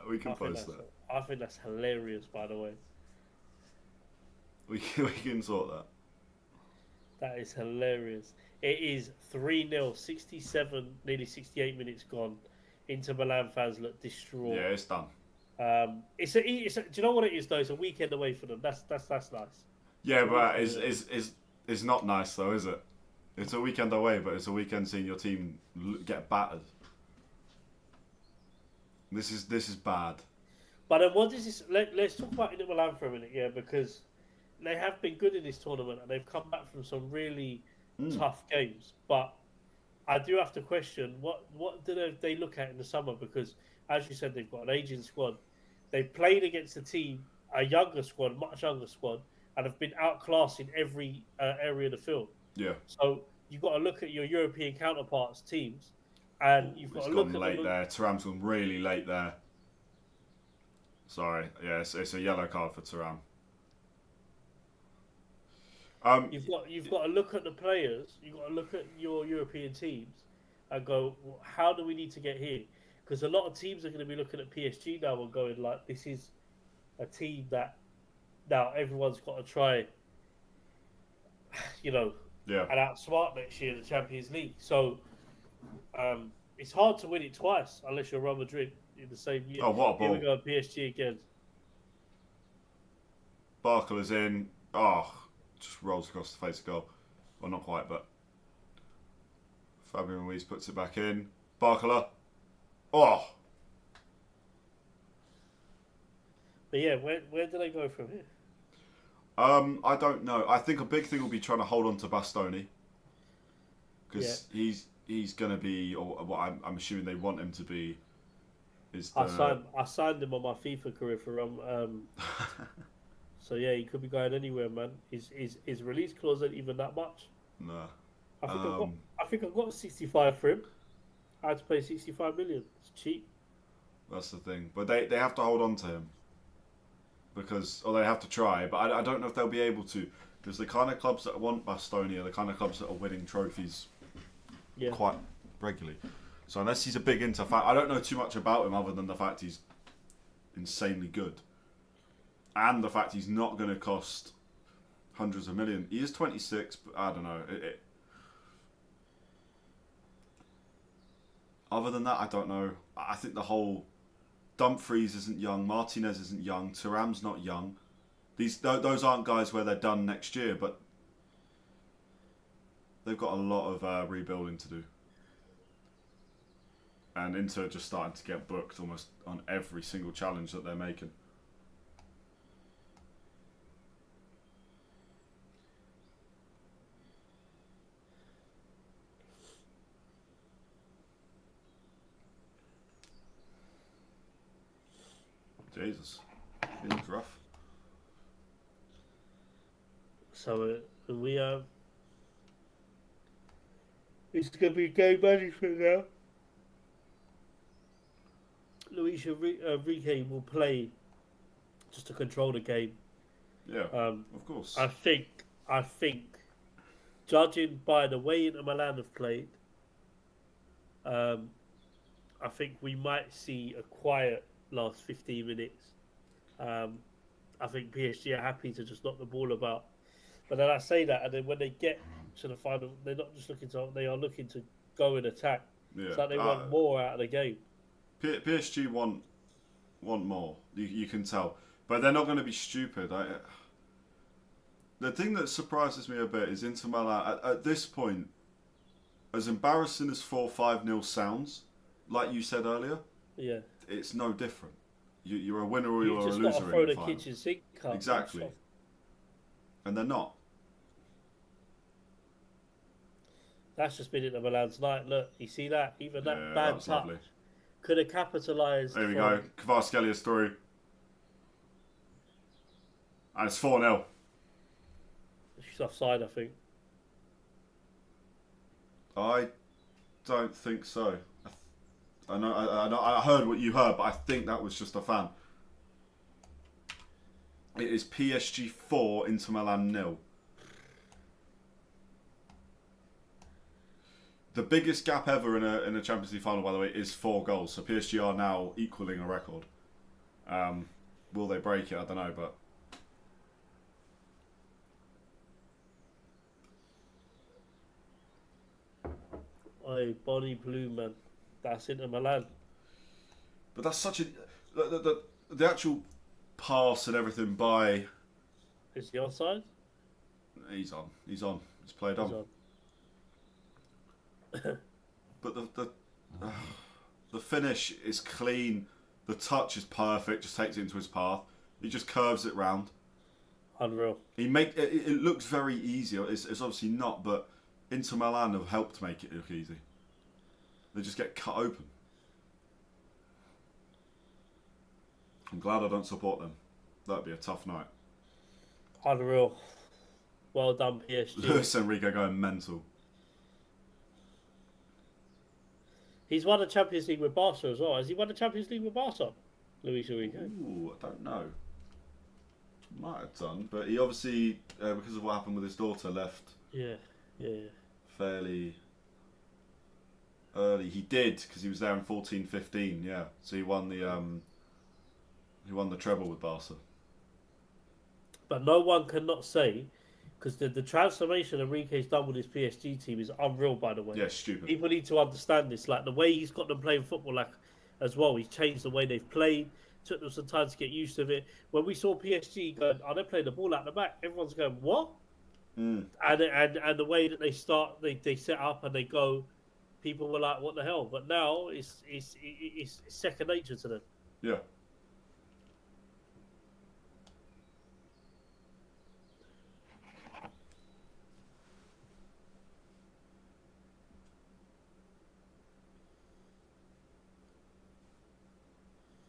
We can post that. I think that's hilarious, by the way. We can sort that. That is hilarious. It is 3-0, 67, nearly 68 minutes gone. Inter Milan fans look distraught. Yeah, it's done. Do you know what it is though? It's a weekend away for them. That's nice. Yeah, but it's not nice though, is it? It's a weekend away, but it's a weekend seeing your team get battered. This is bad. But then what is this? Let's talk about Inter Milan for a minute, yeah, because they have been good in this tournament and they've come back from some really tough games. But I do have to question what do they look at in the summer, because as you said, they've got an aging squad. They've played against a younger squad, much younger squad, and have been outclassed in every area of the field. Yeah. So you've got to look at your European counterparts teams, and you've got to look at late there. Thuram's gone really late there. Sorry, yeah, it's a yellow card for Thuram. You've got to look at the players. You've got to look at your European teams and go, well, how do we need to get here? Because a lot of teams are going to be looking at PSG now and going like, this is a team that now everyone's got to try, and outsmart next year in the Champions League. So it's hard to win it twice unless you're Real Madrid in the same year. Oh, what a ball! Here we go, PSG again. Barcola's in. Oh, just rolls across the face of goal. Well, not quite, but Fabian Ruiz puts it back in. Barcola. Oh. But yeah, where do they go from here? I don't know. I think a big thing will be trying to hold on to Bastoni, because he's going to be, or what I'm assuming they want him to be. I signed him on my FIFA career for so yeah, he could be going anywhere, man. His release clause ain't even that much. No. I think I got 65 for him. I had to pay 65 million. It's cheap. That's the thing. But they have to hold on to him. Or they have to try. But I don't know if they'll be able to. Because the kind of clubs that want Bastoni are the kind of clubs that are winning trophies quite regularly. So unless he's a big Inter fan, I don't know too much about him other than the fact he's insanely good. And the fact he's not going to cost hundreds of millions. He is 26, but I don't know. Other than that, I don't know. I think the whole Dumfries isn't young, Martinez isn't young, Thuram's not young. Those aren't guys where they're done next year, but they've got a lot of rebuilding to do. And Inter just starting to get booked almost on every single challenge that they're making. Jesus, it looks rough. So we have. It's going to be game management now. Luis Enrique will play just to control the game. Yeah, of course. I think, judging by the way Inter Milan have played, I think we might see a quiet last 15 minutes. I think PSG are happy to just knock the ball about. But then I say that, and then when they get to the final, they're not just looking to, they are looking to go and attack. Yeah. It's like they want more out of the game. PSG want more. You can tell, but they're not going to be stupid. The thing that surprises me a bit is Inter Milan at this point, as embarrassing as 4-5-0 sounds, like you said earlier, yeah, it's no different. You're a winner or you're a loser. You just got to throw in the final. kitchen sink up. Exactly, and they're not. That's just been Inter Milan's night. Look, you see that? Even that bad touch lovely. could have capitalised. There we go. Kvaratskhelia through, and it's 4-0. She's offside, I think. I don't think so. I know. I heard what you heard, but I think that was just a fan. It is PSG 4, Inter Milan 0. The biggest gap ever in a Champions League final, by the way, is 4 goals. So PSG are now equaling a record. Will they break it? I don't know, but. Oh, Bonnie Blue, man. That's Inter Milan. But that's such a the actual pass and everything by. Is he offside? He's on. It's played on. But the finish is clean. The touch is perfect. Just takes it into his path. He just curves it round. Unreal. It looks very easy. It's obviously not, but Inter Milan have helped make it look easy. They just get cut open. I'm glad I don't support them. That'd be a tough night. Unreal. Well done, PSG. Luis Enrique going mental. He's won the Champions League with Barca as well. Has he won the Champions League with Barca, Luis Enrique? Ooh, I don't know. Might have done, but he obviously, because of what happened with his daughter, left. Yeah. Fairly early. He did because he was there in 14-15. Yeah, so he won the treble with Barca. But no one cannot say, because the transformation Enrique's done with his PSG team is unreal, by the way. Yeah, stupid. People need to understand this. Like, the way he's got them playing football, like, as well. He's changed the way they've played. Took them some time to get used to it. When we saw PSG going, they're playing the ball out the back, everyone's going, what? And the way that they start, they set up and they go, people were like, what the hell? But now it's second nature to them. Yeah.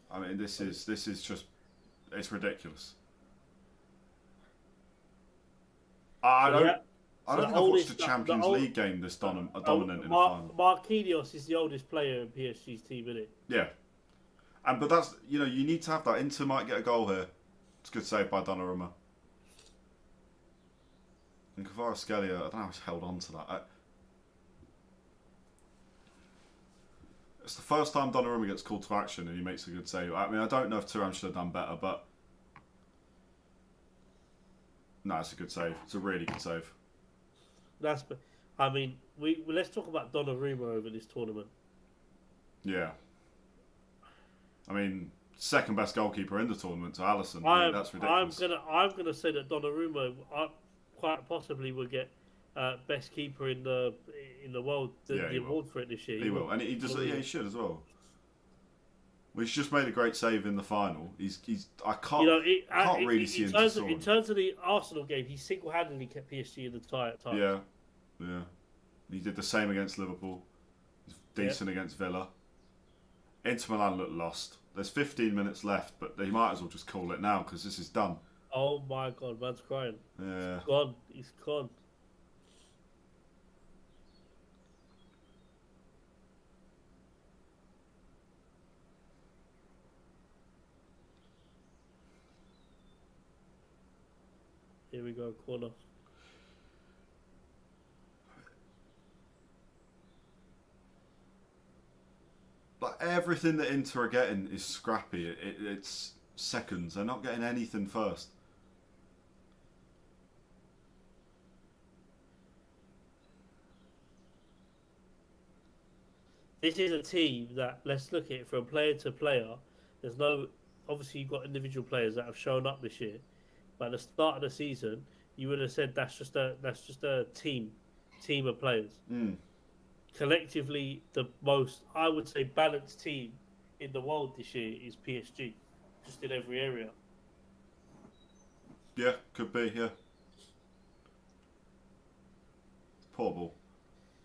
I mean, this is just, it's ridiculous. I don't think I've watched a Champions League game this dominant in a final. Marquinhos is the oldest player in PSG's team, isn't it? Yeah, but that's, you need to have that. Inter might get a goal here. It's a good save by Donnarumma. And Kvaratskhelia, I don't know how he's held on to that. It's the first time Donnarumma gets called to action and he makes a good save. I mean, I don't know if Thuram should have done better, but no, it's a good save. It's a really good save. I mean, let's talk about Donnarumma over this tournament. Yeah. I mean, second best goalkeeper in the tournament to Alisson. That's ridiculous. I'm gonna say that Donnarumma quite possibly will get best keeper in the world. The award for it this year. He will, and he should as well. Well, he's just made a great save in the final. I can't really see him. In terms of the Arsenal game, he single-handedly kept PSG in the tie at times. Yeah. He did the same against Liverpool. He's decent against Villa. Inter Milan looked lost. There's 15 minutes left, but they might as well just call it now because this is done. Oh my God, man's crying. Yeah. He's gone. He's gone. Here we go, corner. But everything that Inter are getting is scrappy. It's seconds. They're not getting anything first. This is a team that, let's look at it from player to player. There's no, obviously you've got individual players that have shown up this year, but at the start of the season, you would have said that's just a team of players. Collectively, the most, I would say, balanced team in the world this year is PSG, just in every area. Yeah, could be. Yeah, it's portable.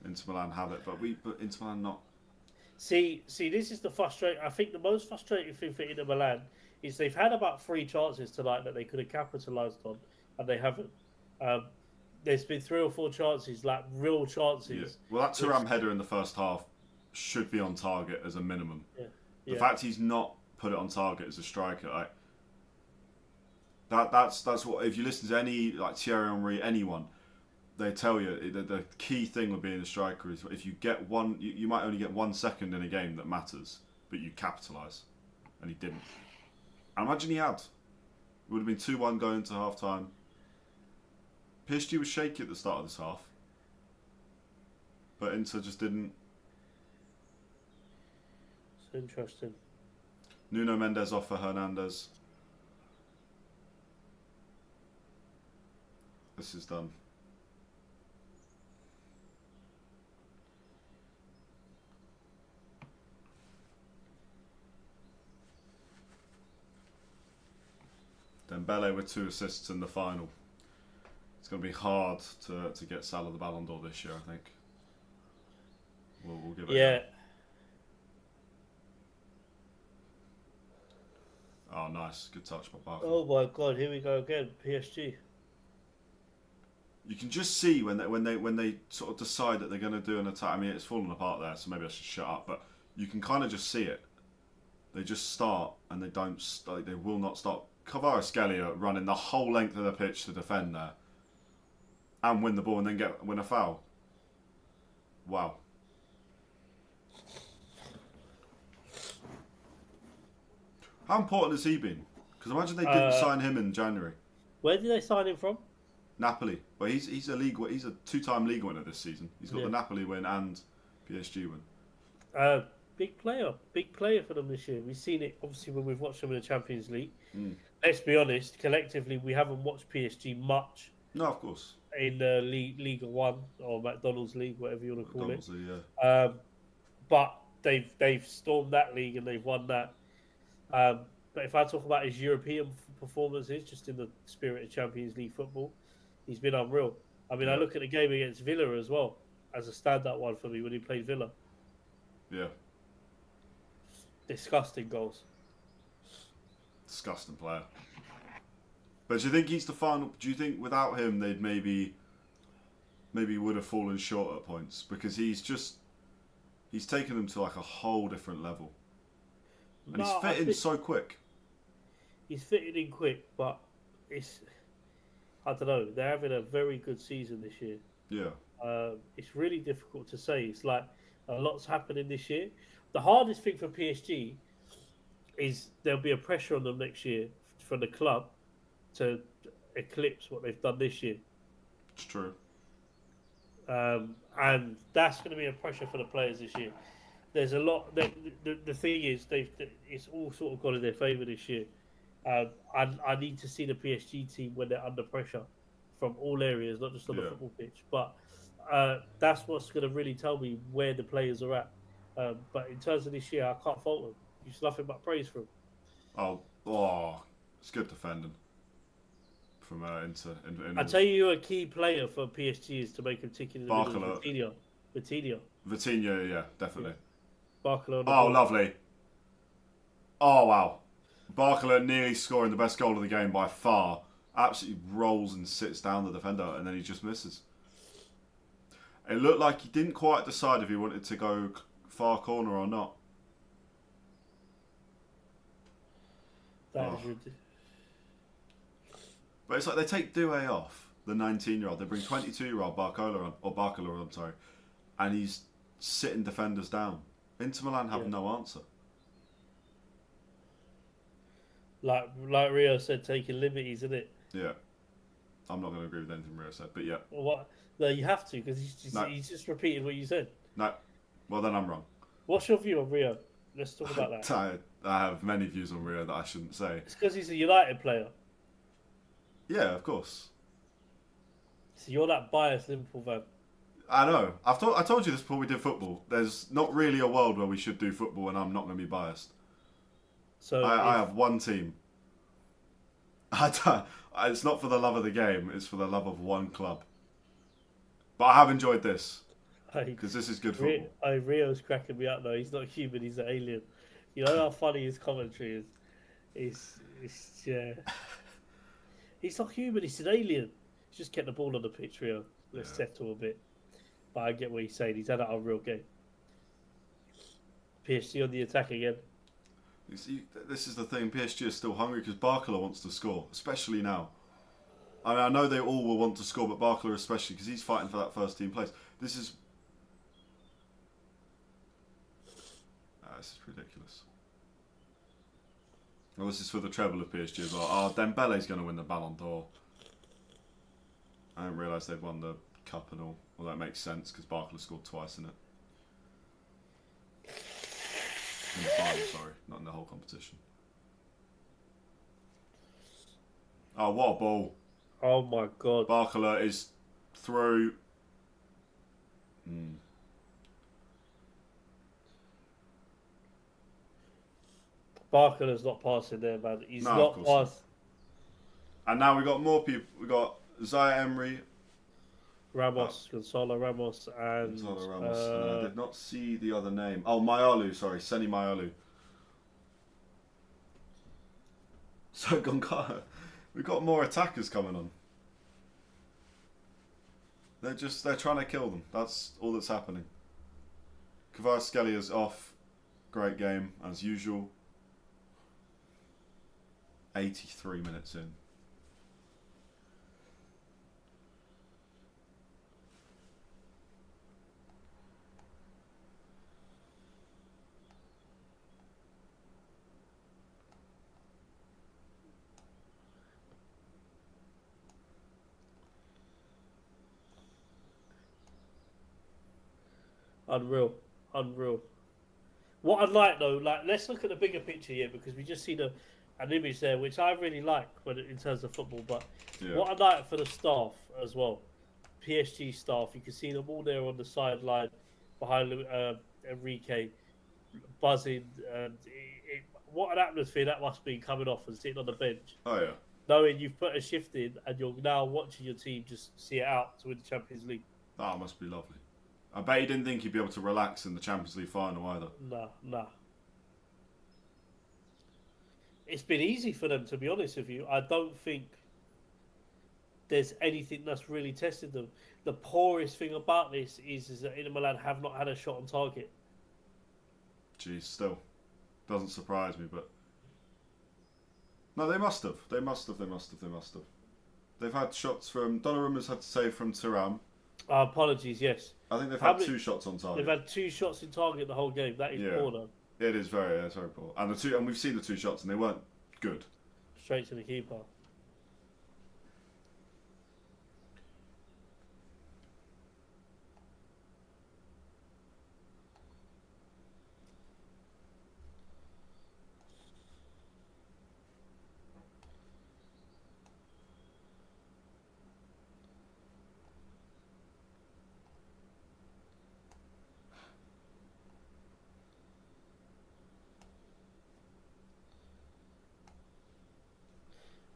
Inter Milan have it, but Inter Milan not. See, this is the frustrating. I think the most frustrating thing for Inter Milan is they've had about 3 chances tonight that they could have capitalised on, and they haven't. There's been 3 or 4 chances, like real chances. Yeah. Well, that Thuram header in the first half should be on target as a minimum. Yeah. The fact he's not put it on target as a striker, like that's what. If you listen to any like Thierry Henry, anyone, they tell you the key thing with being a striker is if you get one, you might only get 1 second in a game that matters, but you capitalise, and he didn't. I imagine he had. It would have been 2-1 going into half time. PSG was shaky at the start of this half, but Inter just didn't. It's interesting. Nuno Mendes off for Hernandez. This is done. Dembele with 2 assists in the final. It's going to be hard to get Salah the Ballon d'Or this year, I think. We'll give it a go. Oh, nice. Good touch by Barker. Oh my God, here we go again. PSG. You can just see when they sort of decide that they're going to do an attack. I mean, it's falling apart there, so maybe I should shut up. But you can kind of just see it. They just start and they don't. They will not stop. Kvaratskhelia running the whole length of the pitch to defend there, and win the ball and then win a foul. Wow. How important has he been? Because imagine they didn't sign him in January. Where did they sign him from? Napoli. Well, he's a 2-time league winner this season. He's got the Napoli win and PSG win. Big player for them this year. We've seen it obviously when we've watched them in the Champions League. Let's be honest, collectively we haven't watched PSG much. No, of course. In Liga 1 or McDonald's League, whatever you want to call it. Yeah. But they've stormed that league and they've won that. But if I talk about his European performances, just in the spirit of Champions League football, he's been unreal. I mean, I look at the game against Villa as well as a standout one for me when he played Villa. Yeah. Disgusting goals. Disgusting player. But do you think he's the final? Do you think without him they'd maybe would have fallen short at points because he's taken them to like a whole different level, and he's fitting so quick. He's fitting in quick, but I don't know. They're having a very good season this year. Yeah. It's really difficult to say. It's like a lot's happening this year. The hardest thing for PSG is there'll be a pressure on them next year from the club to eclipse what they've done this year. It's true. And that's going to be a pressure for the players this year. There's a lot. The thing is, it's all sort of gone in their favour this year. I need to see the PSG team when they're under pressure from all areas, not just on the football pitch. But that's what's going to really tell me where the players are at. But in terms of this year, I can't fault them. There's nothing but praise for them. Oh, it's good defending from Inter. I tell you, a key player for PSG is to make him tick in the middle. Vitinha, yeah, definitely. Yeah. Barcelona. Oh, lovely. Oh, wow. Barcelona nearly scoring the best goal of the game by far. Absolutely rolls and sits down the defender, and then he just misses. It looked like he didn't quite decide if he wanted to go far corner or not. That is ridiculous. But it's like they take Doué off, the 19-year-old. They bring 22-year-old Barcola on, and he's sitting defenders down. Inter Milan have no answer. Like Rio said, taking liberties, isn't it? Yeah, I'm not going to agree with anything Rio said, but yeah. What? No, you have to because No, he's just repeating what you said. no. Well, then I'm wrong. What's your view on Rio? Let's talk about that. I have many views on Rio that I shouldn't say. It's because he's a United player. Yeah, of course. So you're that biased Liverpool fan. I know. I told you this before we did football. There's not really a world where we should do football and I'm not going to be biased. So I have one team. It's not for the love of the game. It's for the love of one club. But I have enjoyed this because this is good football. Rio's cracking me up though. He's not human. He's an alien. You know how funny his commentary is. Yeah. He's not human. He's an alien. He's just get the ball on the pitch, Rio. Let's settle a bit. But I get what he's saying. He's had a real game. PSG on the attack again. You see, this is the thing. PSG is still hungry because Barcola wants to score, especially now. I mean, I know they all will want to score, but Barcola especially because he's fighting for that first team place. This is ridiculous. Well, this is for the treble of PSG as well. Oh, Dembele's going to win the Ballon d'Or. I didn't realise they'd won the cup and all. Well, that makes sense because Barcola scored twice in it. In the final, sorry, not in the whole competition. Oh, what a ball. Oh my god. Barcola is through. Barcola's not passing there, man. He's No, not passing. And now we got more people. We got Zaya Emery, Gonzalo Ramos, and Gonzalo Ramos. And I did not see the other name. Oh, Mayalu. Sorry, Seni Mayalu. So Goncalo, we've got more attackers coming on. They're trying to kill them. That's all that's happening. Kvaratskhelia is off. Great game as usual. 83 minutes in. Unreal. What I'd like though, let's look at the bigger picture here because we just see an image there which I really like in terms of football. But what I'd like for the staff as well, PSG staff, you can see them all there on the sideline behind Enrique, buzzing. And what an atmosphere that must be coming off and sitting on the bench. Oh yeah. Knowing you've put a shift in and you're now watching your team just see it out to win the Champions League. That must be lovely. I bet he didn't think he'd be able to relax in the Champions League final either. Nah. It's been easy for them, to be honest with you. I don't think there's anything that's really tested them. The poorest thing about this is that Inter Milan have not had a shot on target. Geez, still. Doesn't surprise me, but... No, they must have. They must have. They've had shots from... Donnarumma's had to save from Thuram. Apologies, yes. I think they've had 2 shots on target. They've had 2 shots in target the whole game. That is poor, though. It is very poor. And we've seen the 2 shots, and they weren't good. Straight to the keeper.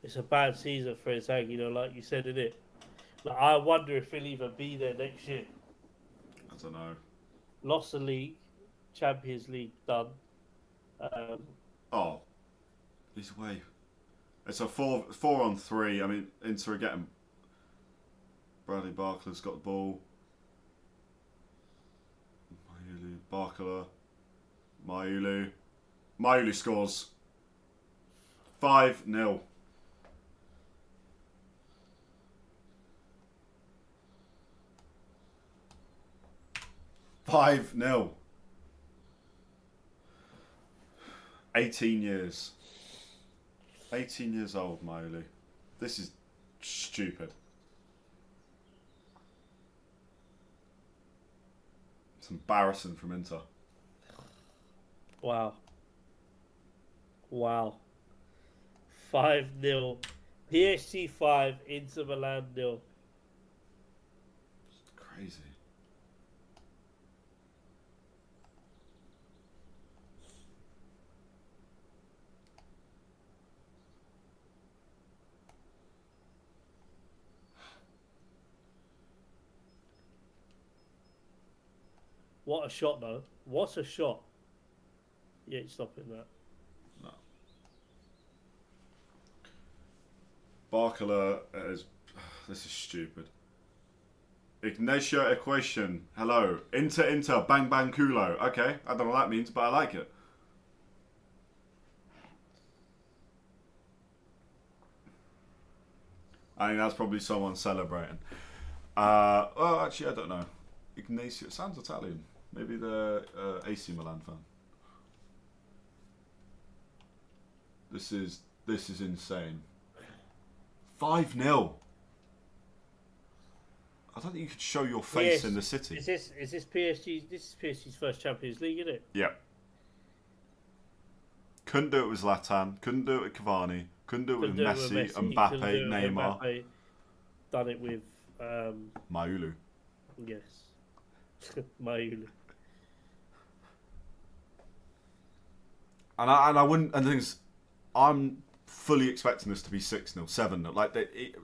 It's a bad season for Inzaghi, like you said, isn't it? Like, I wonder if he'll even be there next year. I don't know. Lost the league, Champions League done. He's away. It's a 4-on-3. I mean, Inter are getting... Bradley Barclay's got the ball. Barcola. Mayulu scores. 5-0. Five 0. 18 years. 18 years old, Maulu. This is stupid. It's embarrassing from Inter. Wow. 5-0. PSG 5, Inter Milan 0. It's crazy. What a shot, though. What a shot. You ain't stopping that. No. Barcola is... This is stupid. Ignacio Equation. Hello. Inter, bang bang culo. Okay, I don't know what that means, but I like it. I think that's probably someone celebrating. Well, actually, I don't know. Ignacio, it sounds Italian. Maybe the AC Milan fan. This is insane. 5-0. I don't think you could show your face in the city. Is this PSG? This is PSG's first Champions League, isn't it? Yeah. Couldn't do it with Zlatan. Couldn't do it with Cavani. Couldn't do it with Messi, Mbappe, Neymar. Mbappe. Done it with Maulu. Yes. Maulu. And I wouldn't. And the thing is, I'm fully expecting this to be 6-0, 7-0. Like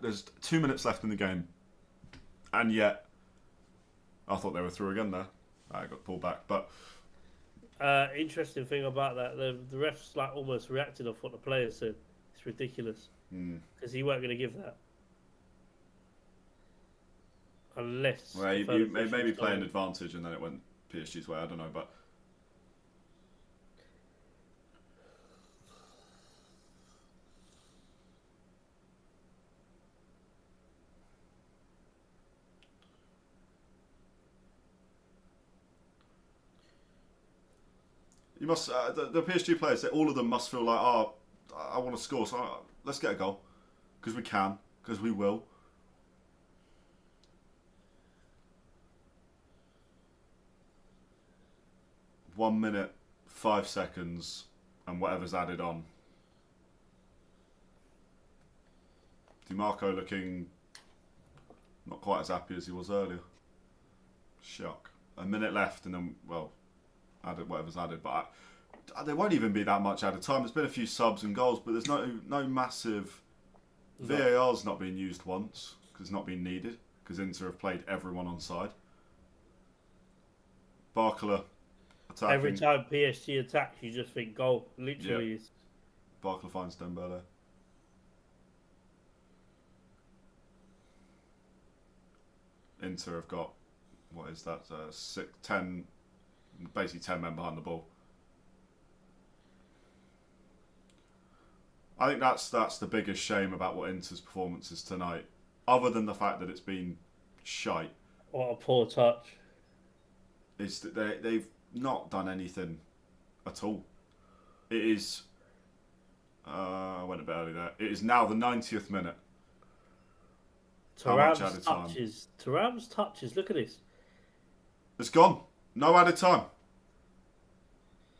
there's 2 minutes left in the game, and yet I thought they were through again there. I got pulled back, but interesting thing about that, the refs like almost reacted off what the players said. It's ridiculous because he weren't going to give that unless. Well, you maybe play an advantage, and then it went PSG's way. I don't know, but. You must the PSG players. All of them must feel like, oh, I want to score, so let's get a goal because we can, because we will. One minute, 5 seconds, and whatever's added on. DiMarco looking not quite as happy as he was earlier. Shock. A minute left, and then added whatever's added, but there won't even be that much added time. There's been a few subs and goals, but there's no massive. VAR's not being used once because it's not been needed because Inter have played everyone on side. Barcola attacking. Every time PSG attacks, you just think goal. Literally, yeah. Barcola finds Dembele. Inter have got what is that? 10. Basically 10 men behind the ball. I think that's the biggest shame about what Inter's performance is tonight, other than the fact that it's been shite. What a poor touch. Is that they've not done anything at all. It is. I went a bit early there. It is now the 90th minute. Thuram's touches. Look at this. It's gone. No added time.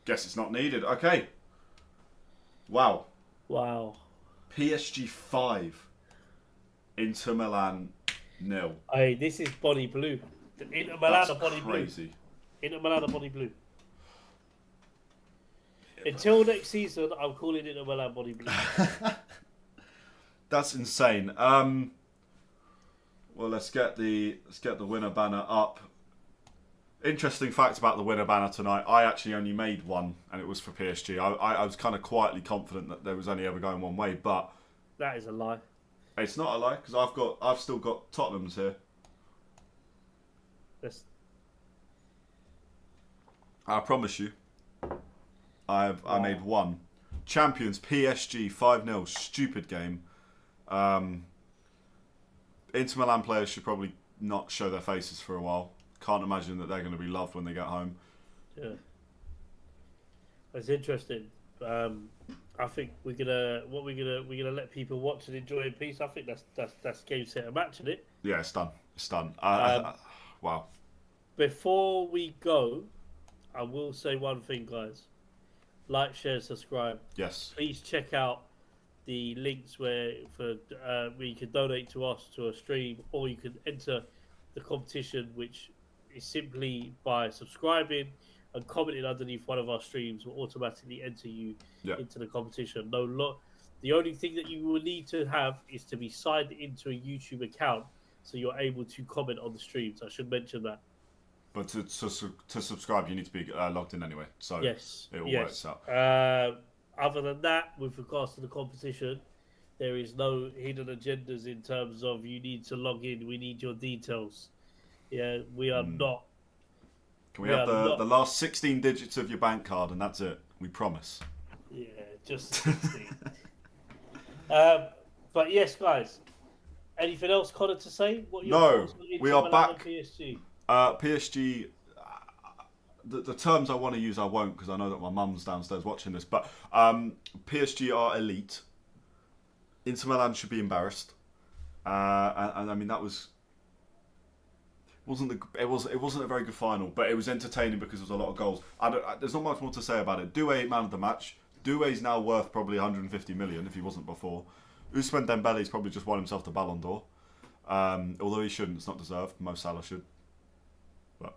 Guess it's not needed. Okay. Wow. PSG 5. Inter Milan 0. Hey, this is Bonnie Blue. Inter Milan are Bonnie crazy. Blue. Inter Milan are Bonnie Blue. Until next season, I'm calling Inter Milan Bonnie Blue. That's insane. Well, let's get the winner banner up. Interesting fact about the winner banner tonight. I actually only made one, and it was for PSG. I was kind of quietly confident that there was only ever going one way, but that is a lie. It's not a lie because I've still got Tottenham's here. I promise you, I made one. Champions PSG 5-0. Stupid game. Inter Milan players should probably not show their faces for a while. Can't imagine that they're going to be loved when they get home. Yeah, it's interesting. I think we're gonna let people watch and enjoy in peace. I think that's game set and match, isn't it? Yeah, it's done. It's done. Wow. Before we go, I will say one thing, guys. Like, share, subscribe. Yes. Please check out the links where you can donate to us to a stream, or you can enter the competition, which is simply by subscribing and commenting underneath one of our streams will automatically enter you into the competition. The only thing that you will need to have is to be signed into a YouTube account, so you're able to comment on the streams. I should mention that. But to subscribe, you need to be logged in anyway. So Yes, it all works out. Other than that, with regards to the competition, there is no hidden agendas in terms of you need to log in. We need your details. Yeah, we are not. Can we have the last 16 digits of your bank card, and that's it? We promise. Yeah, just 16. But yes, guys. Anything else, Connor, to say? No, we are back. PSG. PSG. The terms I want to use I won't, because I know that my mum's downstairs watching this. But PSG are elite. Inter Milan should be embarrassed. And I mean that wasn't a very good final, but it was entertaining because there was a lot of goals. There's not much more to say about it. Doué, man of the match. Doué's now worth probably 150 million if he wasn't before. Ousmane Dembele's probably just won himself the Ballon d'Or. Although he shouldn't, it's not deserved. Mo Salah should. But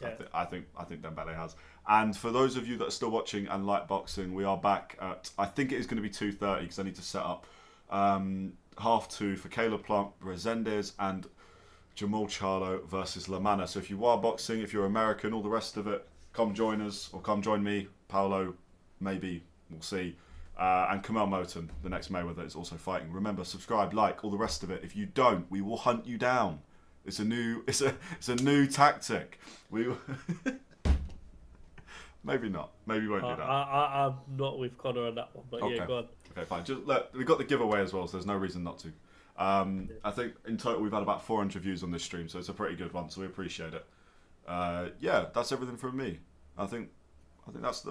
yeah. I think Dembele has. And for those of you that are still watching and like boxing, we are back at, I think it is going to be 2:30 because I need to set up 2:30 for Caleb Plant, Resendes and Jamal Charlo versus Lamana. So if you are boxing, if you're American, all the rest of it, come join us or come join me. Paolo, maybe, we'll see. And Kamel Moten, the next Mayweather, is also fighting. Remember, subscribe, like, all the rest of it. If you don't, we will hunt you down. It's a new tactic. We maybe not. Maybe we won't do that. I'm not with Connor on that one, but okay. Yeah, go on. Okay, fine. Just we got the giveaway as well, so there's no reason not to. I think in total we've had about 400 views on this stream, so it's a pretty good one. So we appreciate it. Yeah, that's everything from me. I think that's